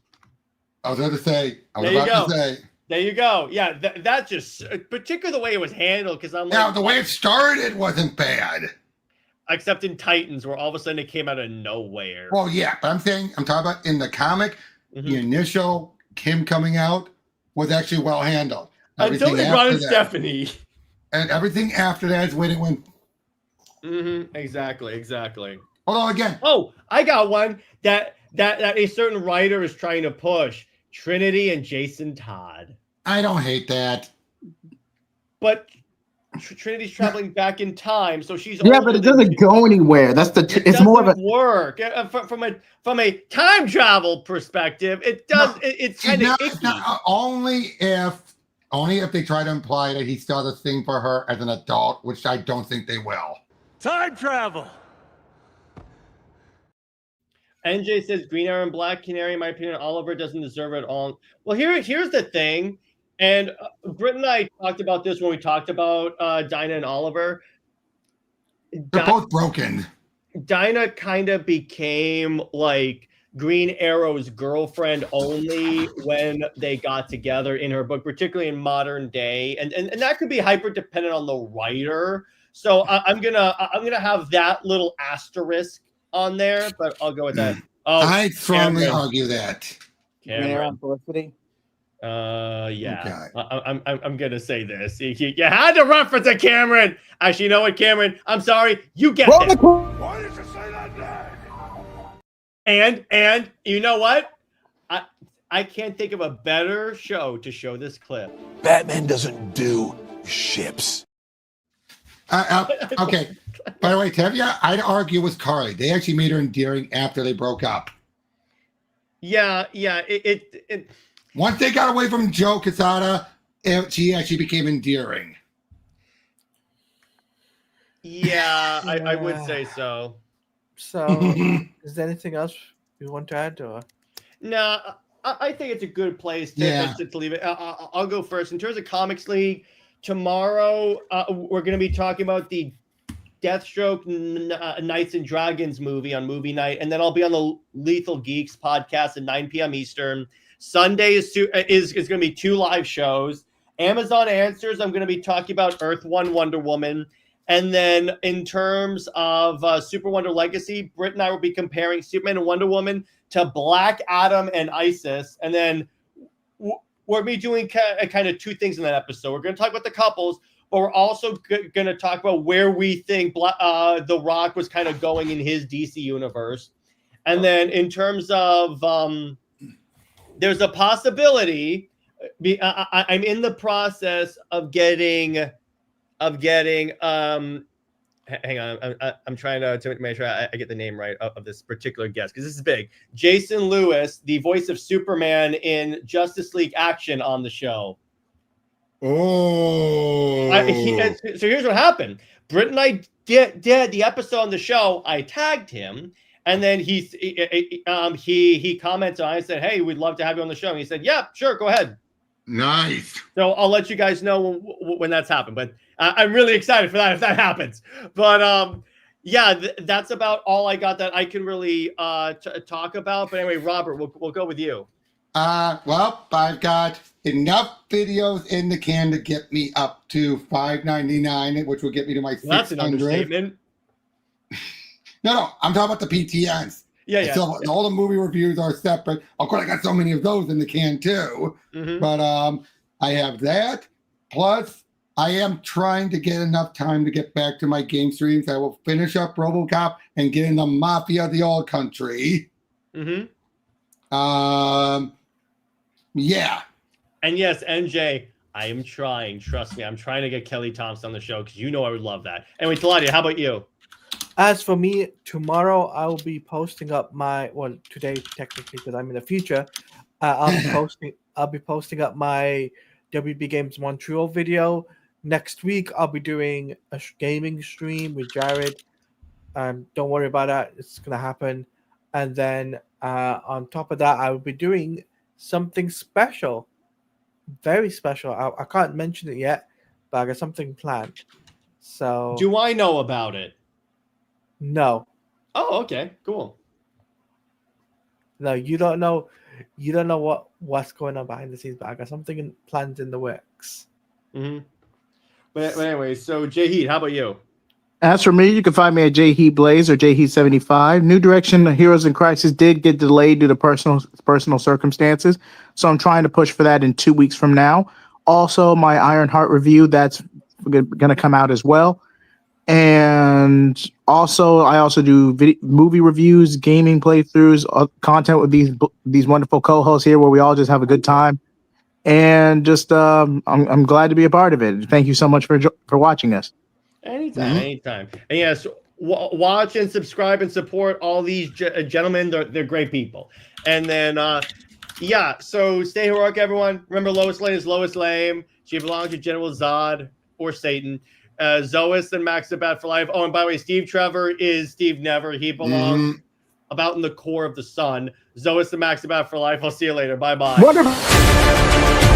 I was about to say. There you go. Yeah, that just, particularly the way it was handled, because I'm like, Yeah, the way it started wasn't bad. Except in Titans, where all of a sudden it came out of nowhere. Well, yeah, but I'm talking about in the comic, the initial Kim coming out was actually well handled. Until they brought in Stephanie. And everything after that is when it went. Exactly. Although again. Oh, I got one that a certain writer is trying to push. Trinity and Jason Todd. I don't hate that. But Trinity's traveling back in time, so she's but it doesn't go anywhere. That's it's more of a work from a time travel perspective. It does. No, it's kind of icky. Only if they try to imply that he still has a thing for her as an adult, which I don't think they will. Time travel. NJ says Green Arrow and Black Canary, in my opinion, Oliver doesn't deserve it all. Well, here's the thing, and Britt and I talked about this when we talked about Dinah and Oliver. They're both broken. Dinah kind of became like Green Arrow's girlfriend only when they got together in her book, particularly in modern day, and that could be hyper dependent on the writer. So I'm gonna have that little asterisk on there, but I'll go with that. Oh, I strongly argue that. Cameron. Felicity. Yeah. Okay. I'm gonna say this. You had to reference it, Cameron. Actually, you know what, Cameron? I'm sorry. You get it. Why did you say that name? And you know what? I can't think of a better show to show this clip. Batman doesn't do ships. Okay. By the way, Tevya, I'd argue with Carly. They actually made her endearing after they broke up. Yeah. It Once they got away from Joe Quesada, she actually became endearing. Yeah, I would say so. So, is there anything else you want to add? Or? No, I think it's a good place to leave it. I'll go first. In terms of Comics League, tomorrow we're going to be talking about the Deathstroke Knights and Dragons movie on movie night, and then I'll be on the Lethal Geeks podcast at 9 p.m. Eastern. Sunday is going to be 2 live shows. Amazon Answers, I'm going to be talking about Earth 1 Wonder Woman. And then in terms of Super Wonder Legacy, Britt and I will be comparing Superman and Wonder Woman to Black Adam and Isis. And then we'll be doing kind of 2 things in that episode. We're going to talk about the couples, but we're also going to talk about where we think The Rock was kind of going in his DC universe. And then in terms of there's a possibility. I'm in the process of getting. Hang on, I'm trying to make sure I get the name right of this particular guest because this is big. Jason Lewis, the voice of Superman in Justice League Action, on the show. Oh. So here's what happened. Britt and I did the episode on the show. I tagged him, And then he commented on it and said, "Hey, we'd love to have you on the show." And he said, "Yeah, sure, go ahead." Nice. So I'll let you guys know when that's happened. But I'm really excited for that if that happens. But yeah, that's about all I got that I can really talk about. But anyway, Robert, we'll go with you. Well, I've got enough videos in the can to get me up to $5.99, which will get me to my 600. That's an understatement. No, I'm talking about the PTNs. Yeah. So all the movie reviews are separate. Of course, I got so many of those in the can too. Mm-hmm. But I have that. Plus, I am trying to get enough time to get back to my game streams. I will finish up RoboCop and get into Mafia: The Old Country. Mm-hmm. Yeah. And yes, NJ, I am trying. Trust me, I'm trying to get Kelly Thompson on the show because you know I would love that. Anyway, Teladia, how about you? As for me, tomorrow I will be posting up today technically because I'm in the future. I'll be posting up my WB Games Montreal video. Next week I'll be doing a gaming stream with Jared. Don't worry about that; it's gonna happen. And then on top of that, I will be doing something special, very special. I can't mention it yet, but I got something planned. So Do I know about it? No. Oh, okay, cool. No, you don't know. You don't know what's going on behind the scenes, but I got something planned in the works. Mm-hmm. But anyway, so JJheat, how about you? As for me, you can find me at JJheat Blaze or JJheat75. New Direction Heroes in Crisis did get delayed due to personal circumstances, so I'm trying to push for that in 2 weeks from now. Also, my Ironheart review, that's going to come out as well. And also, I also do movie reviews, gaming playthroughs, content with these wonderful co-hosts here, where we all just have a good time. And just, I'm glad to be a part of it. Thank you so much for watching us. Anytime. And yes, watch and subscribe and support all these gentlemen. They're great people. And then, yeah. So stay heroic, everyone. Remember, Lois Lane is Lois Lame. She belongs to General Zod or Satan. Zois and Max the Bat for life. Oh, and by the way, Steve Trevor is Steve Never. He belongs about in the core of the sun. Zois and Max the Bat for life. I'll see you later. Bye-bye. Wonderful.